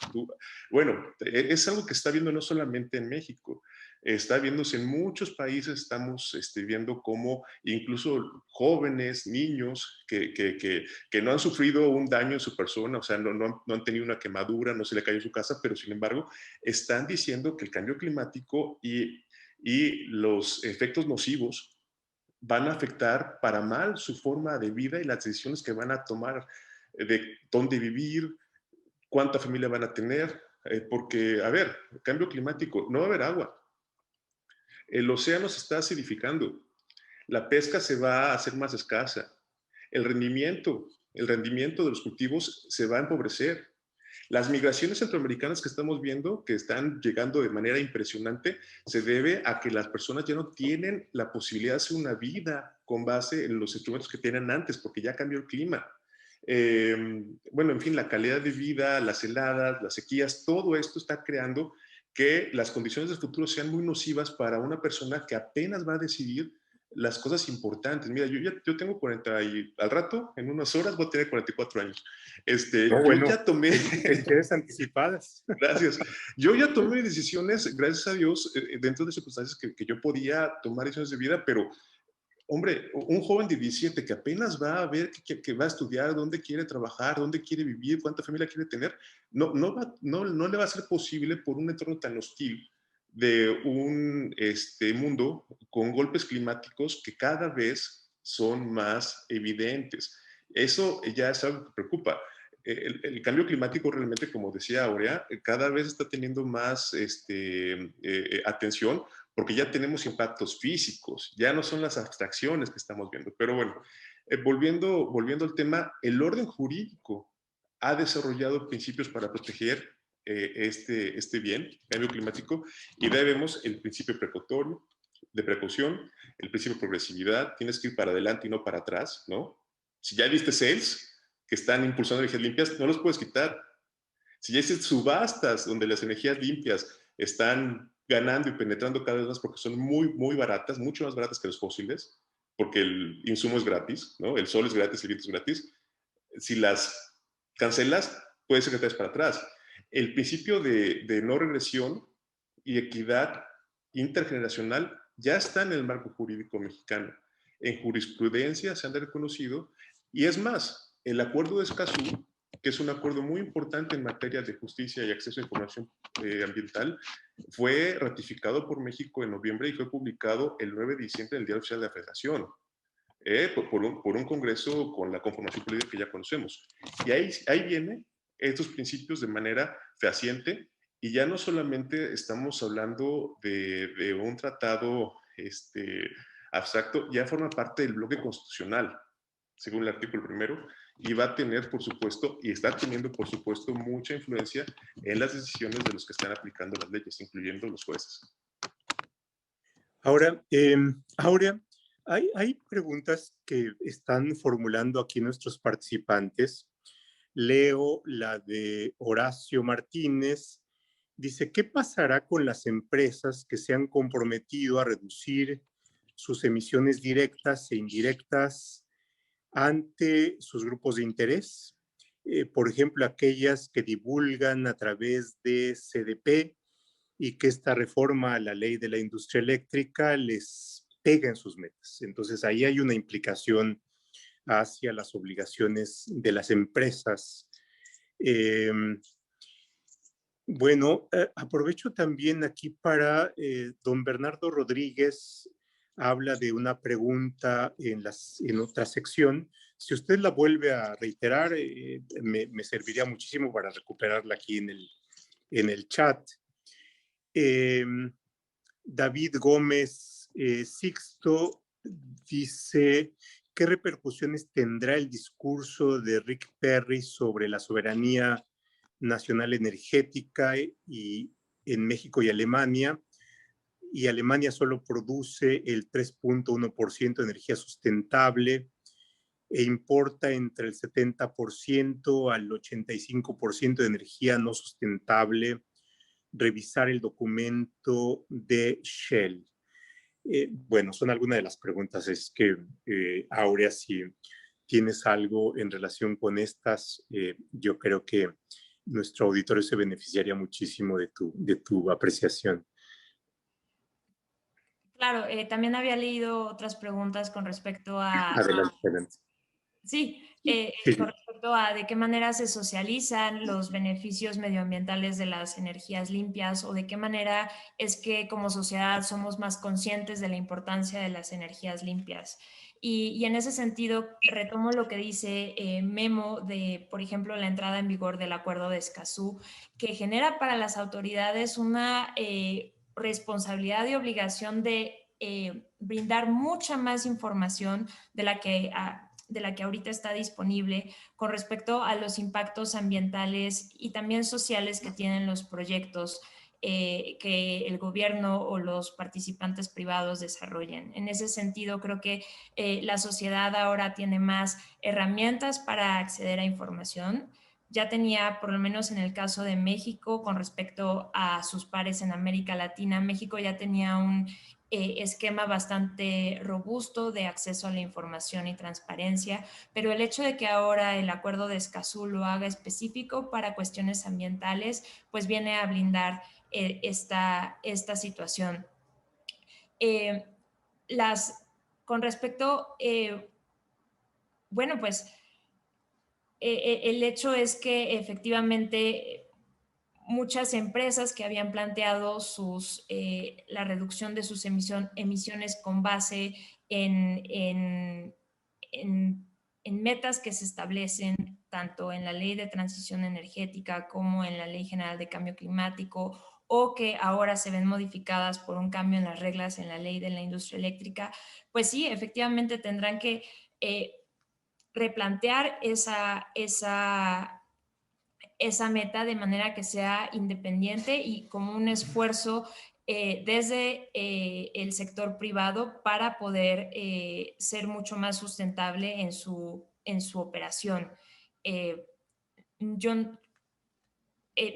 Bueno, es algo que está viendo no solamente en México, está viéndose en muchos países. Estamos viendo cómo incluso jóvenes, niños que no han sufrido un daño en su persona, o sea, no han tenido una quemadura, no se le cayó en su casa, pero sin embargo están diciendo que el cambio climático y los efectos nocivos van a afectar para mal su forma de vida y las decisiones que van a tomar de dónde vivir, cuánta familia van a tener, porque, a ver, cambio climático, no va a haber agua, el océano se está acidificando, la pesca se va a hacer más escasa, el rendimiento de los cultivos se va a empobrecer. Las migraciones centroamericanas que estamos viendo, que están llegando de manera impresionante, se debe a que las personas ya no tienen la posibilidad de hacer una vida con base en los instrumentos que tenían antes, porque ya cambió el clima. Bueno, en fin, la calidad de vida, las heladas, las sequías, todo esto está creando que las condiciones del futuro sean muy nocivas para una persona que apenas va a decidir las cosas importantes. Mira, yo tengo 40 y al rato, en unas horas, voy a tener 44 años. No, Yo bueno, ya tomé, felicidades anticipadas. gracias, yo ya tomé decisiones, gracias a Dios, dentro de circunstancias que yo podía tomar decisiones de vida, pero hombre, un joven de 17 que apenas va a ver que va a estudiar, dónde quiere trabajar, dónde quiere vivir, cuánta familia quiere tener, no le va a ser posible por un entorno tan hostil de un mundo con golpes climáticos que cada vez son más evidentes. Eso ya es algo que preocupa. El cambio climático realmente, como decía Aurea, cada vez está teniendo más atención porque ya tenemos impactos físicos, ya no son las abstracciones que estamos viendo. Pero bueno, volviendo al tema, el orden jurídico ha desarrollado principios para proteger este bien, el cambio climático, y de ahí vemos el principio precautorio, de precaución, el principio de progresividad, tienes que ir para adelante y no para atrás, ¿no? Si ya viste sales que están impulsando energías limpias, no los puedes quitar. Si ya hiciste subastas donde las energías limpias están ganando y penetrando cada vez más porque son muy, muy baratas, mucho más baratas que los fósiles, porque el insumo es gratis, ¿no? El sol es gratis, el viento es gratis. Si las cancelas, puede ser que te des para atrás. El principio de no regresión y equidad intergeneracional ya está en el marco jurídico mexicano. En jurisprudencia se han reconocido, y es más, el acuerdo de Escazú que es un acuerdo muy importante en materia de justicia y acceso a información ambiental, fue ratificado por México en noviembre y fue publicado el 9 de diciembre en el Diario Oficial de la Federación, por un congreso con la conformación política que ya conocemos. Y ahí vienen estos principios de manera fehaciente, y ya no solamente estamos hablando de un tratado abstracto, ya forma parte del bloque constitucional, según el artículo primero, y va a tener, por supuesto, y está teniendo, por supuesto, mucha influencia en las decisiones de los que están aplicando las leyes, incluyendo los jueces. Ahora, Aurea, hay preguntas que están formulando aquí nuestros participantes. Leo la de Horacio Martínez. Dice, ¿qué pasará con las empresas que se han comprometido a reducir sus emisiones directas e indirectas ante sus grupos de interés? Por ejemplo, aquellas que divulgan a través de CDP y que esta reforma a la ley de la industria eléctrica les pega en sus metas. Entonces, ahí hay una implicación hacia las obligaciones de las empresas. Bueno, aprovecho también aquí para don Bernardo Rodríguez habla de una pregunta en otra sección. Si usted la vuelve a reiterar, me serviría muchísimo para recuperarla aquí en el chat. David Gómez Sixto dice, ¿qué repercusiones tendrá el discurso de Rick Perry sobre la soberanía nacional energética en México y Alemania? Y Alemania solo produce el 3.1% de energía sustentable e importa entre el 70% al 85% de energía no sustentable. Revisar el documento de Shell. Bueno, son algunas de las preguntas. Es que, Aurea, si tienes algo en relación con estas, yo creo que nuestro auditorio se beneficiaría muchísimo de tu apreciación. Claro, también había leído otras preguntas con respecto a... Adelante, adelante. Sí, Sí. con respecto a de qué manera se socializan los beneficios medioambientales de las energías limpias o de qué manera es que como sociedad somos más conscientes de la importancia de las energías limpias. Y en ese sentido, retomo lo que dice Memo de, por ejemplo, la entrada en vigor del Acuerdo de Escazú, que genera para las autoridades una responsabilidad y obligación de brindar mucha más información de la que ahorita está disponible con respecto a los impactos ambientales y también sociales que tienen los proyectos que el gobierno o los participantes privados desarrollen. En ese sentido, creo que la sociedad ahora tiene más herramientas para acceder a información. Ya tenía, por lo menos en el caso de México, con respecto a sus pares en América Latina, México ya tenía un esquema bastante robusto de acceso a la información y transparencia, pero el hecho de que ahora el acuerdo de Escazú lo haga específico para cuestiones ambientales, pues viene a blindar esta situación. Con respecto, bueno, pues el hecho es que efectivamente muchas empresas que habían planteado la reducción de sus emisiones con base en metas que se establecen tanto en la Ley de Transición Energética como en la Ley General de Cambio Climático, o que ahora se ven modificadas por un cambio en las reglas en la Ley de la Industria Eléctrica, pues sí, efectivamente tendrán que replantear esa meta de manera que sea independiente y como un esfuerzo desde el sector privado para poder ser mucho más sustentable en su operación.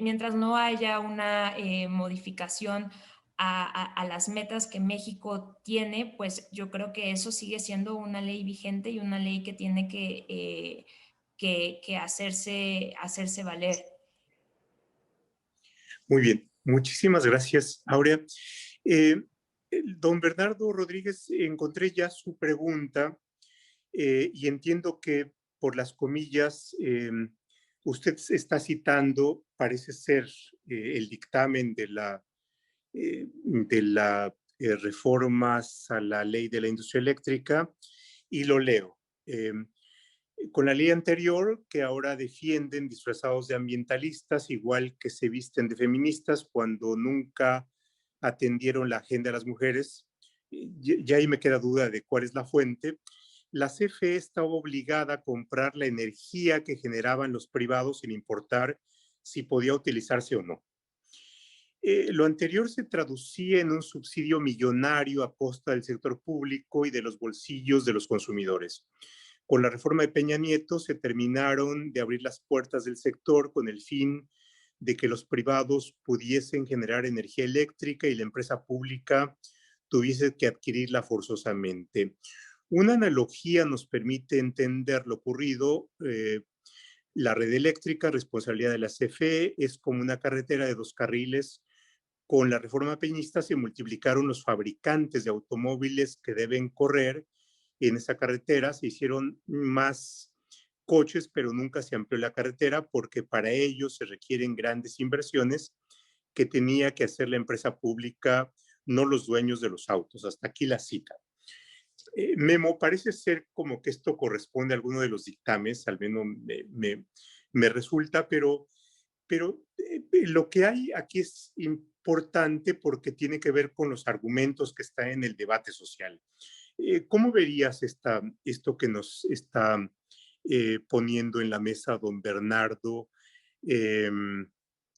Mientras no haya una modificación a las metas que México tiene, pues yo creo que eso sigue siendo una ley vigente y una ley que tiene que hacerse valer. Muy bien, muchísimas gracias, Aurea. Don Bernardo Rodríguez, encontré ya su pregunta y entiendo que por las comillas usted está citando, parece ser, el dictamen de reformas a la ley de la industria eléctrica, y lo leo. Con la ley anterior, que ahora defienden disfrazados de ambientalistas, igual que se visten de feministas cuando nunca atendieron la agenda de las mujeres, ya ahí me queda duda de cuál es la fuente. La CFE estaba obligada a comprar la energía que generaban los privados sin importar si podía utilizarse o no. Lo anterior se traducía en un subsidio millonario a costa del sector público y de los bolsillos de los consumidores. Con la reforma de Peña Nieto se terminaron de abrir las puertas del sector con el fin de que los privados pudiesen generar energía eléctrica y la empresa pública tuviese que adquirirla forzosamente. Una analogía nos permite entender lo ocurrido. La red eléctrica, responsabilidad de la CFE, es como una carretera de 2 carriles. Con la reforma peñista se multiplicaron los fabricantes de automóviles que deben correr en esa carretera, se hicieron más coches, pero nunca se amplió la carretera porque para ello se requieren grandes inversiones que tenía que hacer la empresa pública, no los dueños de los autos. Hasta aquí la cita. Memo, parece ser como que esto corresponde a alguno de los dictámenes, al menos me resulta, pero lo que hay aquí es importante porque tiene que ver con los argumentos que están en el debate social. ¿Cómo verías esto que nos está poniendo en la mesa don Bernardo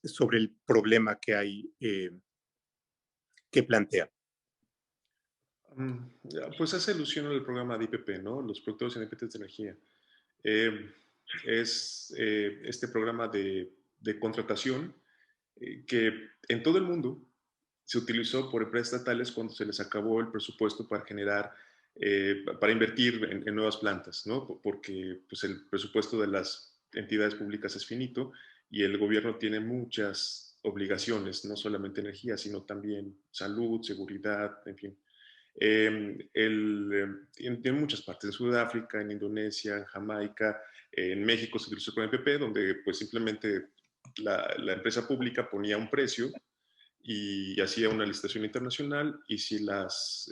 sobre el problema que hay, que plantea? Pues hace alusión al programa de IPP, ¿no? Los productores independientes de energía. Es este programa de contratación que en todo el mundo se utilizó por empresas estatales cuando se les acabó el presupuesto para generar, para invertir en nuevas plantas, ¿no? Porque pues, el presupuesto de las entidades públicas es finito y el gobierno tiene muchas obligaciones, no solamente energía, sino también salud, seguridad, en fin. En muchas partes, en Sudáfrica, en Indonesia, en Jamaica, en México se utilizó con el PP, donde pues simplemente la empresa pública ponía un precio y hacía una licitación internacional y si las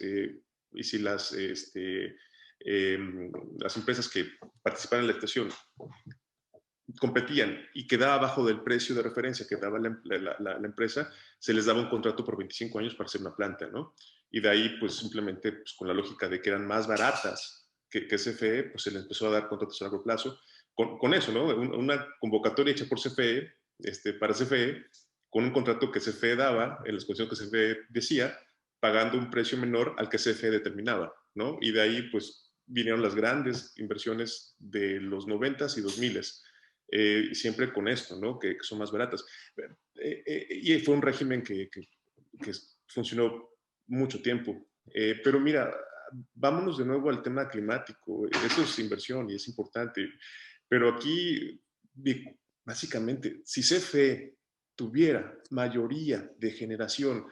empresas que participaban en la licitación competían y quedaba abajo del precio de referencia que daba la empresa, se les daba un contrato por 25 años para hacer una planta, ¿no? Y de ahí, pues simplemente pues, con la lógica de que eran más baratas que CFE, pues se les empezó a dar contratos a largo plazo. Con eso, ¿no? Una convocatoria hecha por CFE, para CFE, con un contrato que CFE daba, en las condiciones que CFE decía, pagando un precio menor al que CFE determinaba, ¿no? Y de ahí, pues, vinieron las grandes inversiones de los 90s y 2000s. Siempre con esto, ¿no? Que son más baratas. Y fue un régimen que funcionó mucho tiempo. Pero mira, vámonos de nuevo al tema climático. Eso es inversión y es importante. Pero aquí, básicamente, si CFE tuviera mayoría de generación,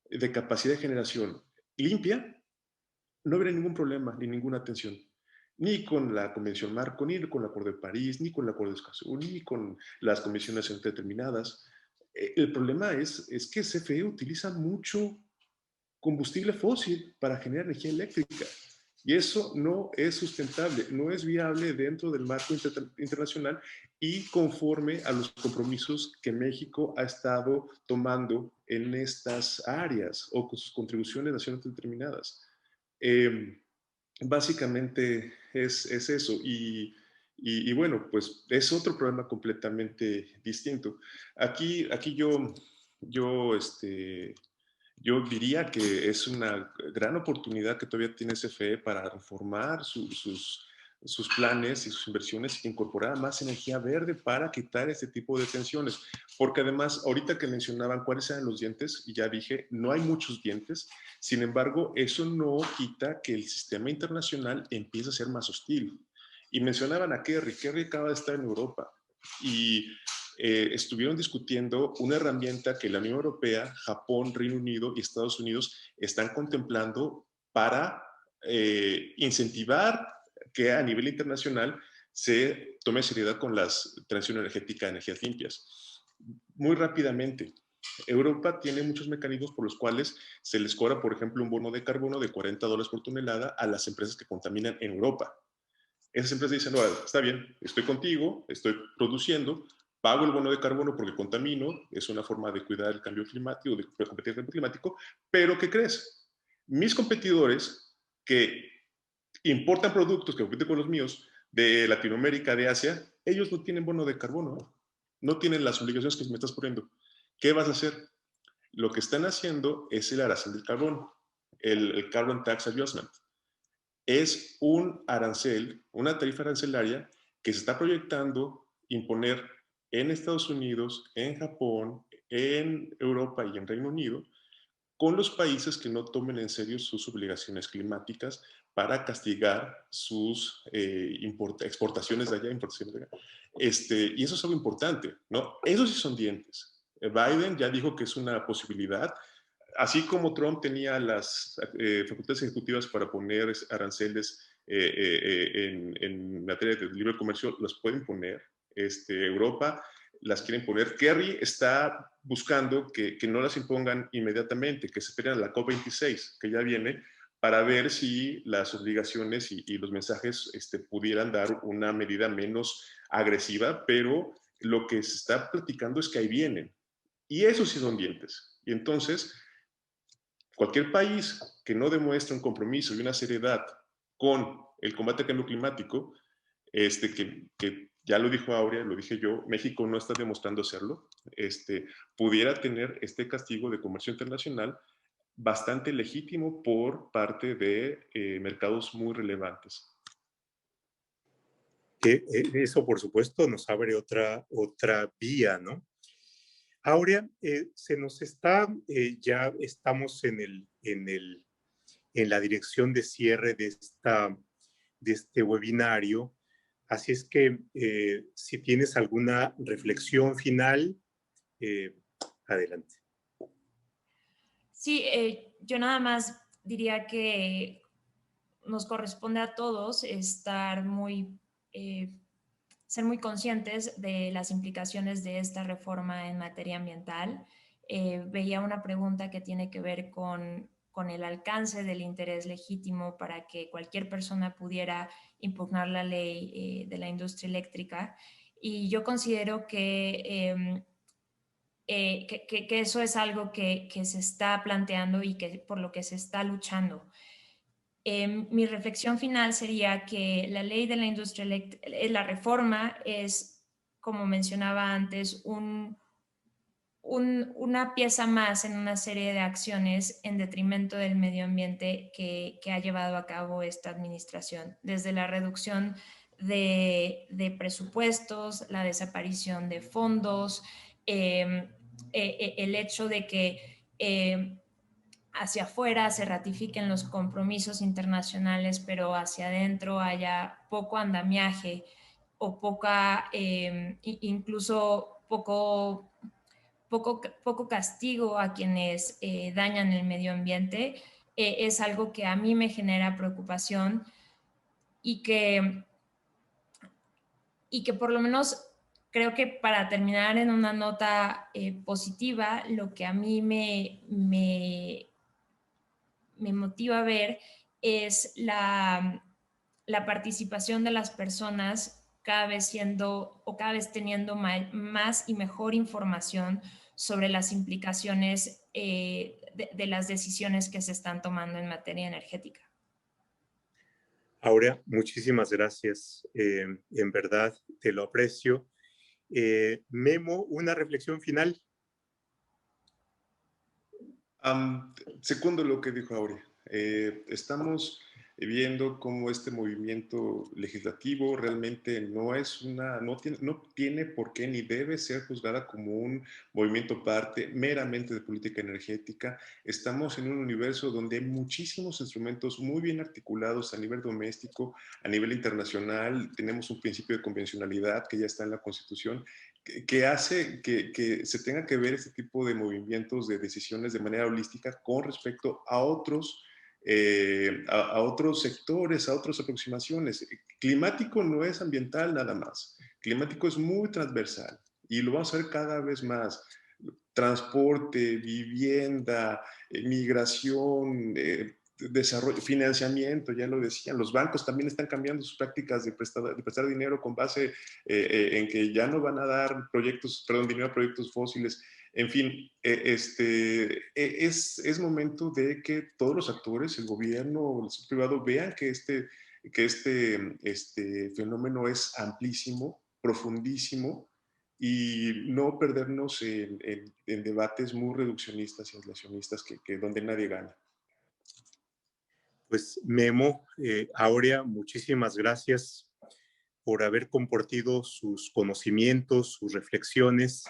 de capacidad de generación limpia, no habría ningún problema ni ninguna tensión. Ni con la Convención Marco, ni con el Acuerdo de París, ni con el Acuerdo de Escazú, ni con las comisiones determinadas. El problema es que CFE utiliza mucho combustible fósil para generar energía eléctrica. Y eso no es sustentable, no es viable dentro del marco internacional y conforme a los compromisos que México ha estado tomando en estas áreas o con sus contribuciones nacionales determinadas. Básicamente es eso. Y bueno, pues es otro problema completamente distinto. Aquí yo diría que es una gran oportunidad que todavía tiene CFE para reformar sus planes y sus inversiones e incorporar más energía verde para quitar este tipo de tensiones. Porque además, ahorita que mencionaban cuáles eran los dientes, y ya dije, no hay muchos dientes. Sin embargo, eso no quita que el sistema internacional empiece a ser más hostil. Y mencionaban a Kerry. Kerry acaba de estar en Europa y estuvieron discutiendo una herramienta que la Unión Europea, Japón, Reino Unido y Estados Unidos están contemplando para incentivar que a nivel internacional se tome seriedad con la transición energética a energías limpias. Muy rápidamente, Europa tiene muchos mecanismos por los cuales se les cobra, por ejemplo, un bono de carbono de $40 por tonelada a las empresas que contaminan en Europa. Esas empresas dicen, no, está bien, estoy contigo, estoy produciendo, pago el bono de carbono porque contamino, es una forma de cuidar el cambio climático, de competir con el cambio climático, pero ¿qué crees? Mis competidores que importan productos que compiten con los míos de Latinoamérica, de Asia, ellos no tienen bono de carbono, no tienen las obligaciones que me estás poniendo. ¿Qué vas a hacer? Lo que están haciendo es el arancel del carbono, el Carbon Tax Adjustment. Es un arancel, una tarifa arancelaria que se está proyectando imponer en Estados Unidos, en Japón, en Europa y en Reino Unido, con los países que no tomen en serio sus obligaciones climáticas para castigar sus exportaciones de allá, importaciones de allá. Y eso es algo importante, ¿no? Esos sí son dientes. Biden ya dijo que es una posibilidad. Así como Trump tenía las facultades ejecutivas para poner aranceles en materia de libre comercio, las pueden poner. Europa las quieren poner. Kerry está buscando que no las impongan inmediatamente, que se esperen a la COP26, que ya viene, para ver si las obligaciones y los mensajes pudieran dar una medida menos agresiva, pero lo que se está platicando es que ahí vienen. Y esos sí son dientes. Y entonces, cualquier país que no demuestre un compromiso y una seriedad con el combate al cambio climático, que ya lo dijo Aurea, lo dije yo, México no está demostrando hacerlo, pudiera tener este castigo de comercio internacional bastante legítimo por parte de mercados muy relevantes. Eso, por supuesto, nos abre otra vía, ¿no? Aurea, se nos está, ya estamos en la dirección de cierre de este webinario. Así es que si tienes alguna reflexión final, adelante. Sí, yo nada más diría que nos corresponde a todos estar ser muy conscientes de las implicaciones de esta reforma en materia ambiental. Veía una pregunta que tiene que ver con el alcance del interés legítimo para que cualquier persona pudiera impugnar la ley de la industria eléctrica. Y yo considero que eso es algo que se está planteando y que por lo que se está luchando. Mi reflexión final sería que la ley de la industria eléctrica, la reforma es, como mencionaba antes, una pieza más en una serie de acciones en detrimento del medio ambiente que ha llevado a cabo esta administración, desde la reducción de presupuestos, la desaparición de fondos, el hecho de que hacia afuera se ratifiquen los compromisos internacionales, pero hacia adentro haya poco andamiaje o incluso poco castigo a quienes dañan el medio ambiente, es algo que a mí me genera preocupación y que por lo menos creo que para terminar en una nota positiva, lo que a mí me motiva a ver es la participación de las personas cada vez teniendo más y mejor información sobre las implicaciones de las decisiones que se están tomando en materia energética. Aurea, muchísimas gracias. En verdad, te lo aprecio. Memo, una reflexión final. Segundo lo que dijo Aurea, estamos viendo cómo este movimiento legislativo realmente no tiene por qué ni debe ser juzgada como un movimiento parte meramente de política energética. Estamos en un universo donde hay muchísimos instrumentos muy bien articulados a nivel doméstico, a nivel internacional. Tenemos un principio de convencionalidad que ya está en la Constitución, que hace que se tenga que ver este tipo de movimientos, de decisiones de manera holística con respecto a otros sectores, a otras aproximaciones. climático no es ambiental nada más, climático es muy transversal y lo vamos a ver cada vez más. Transporte, vivienda, migración, desarrollo, financiamiento, ya lo decían, los bancos también están cambiando sus prácticas de prestar dinero con base en que ya no van a dar dinero a proyectos fósiles. En fin, es momento de que todos los actores, el gobierno, el sector privado, vean que este fenómeno es amplísimo, profundísimo, y no perdernos en debates muy reduccionistas y aislacionistas donde nadie gana. Pues Memo, Aurea, muchísimas gracias por haber compartido sus conocimientos, sus reflexiones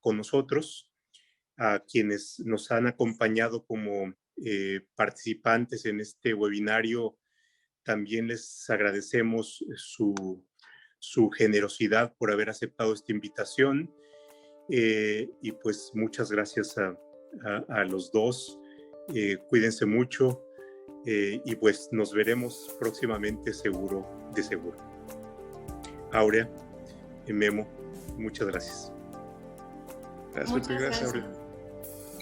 con nosotros, a quienes nos han acompañado como participantes en este webinario. También les agradecemos su generosidad por haber aceptado esta invitación y pues muchas gracias a los dos. Cuídense mucho y pues nos veremos próximamente de seguro. Aurea, Memo, muchas gracias. Gracias, Pepe. Gracias, Aurea.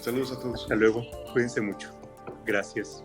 Saludos a todos. Hasta luego. Cuídense mucho. Gracias.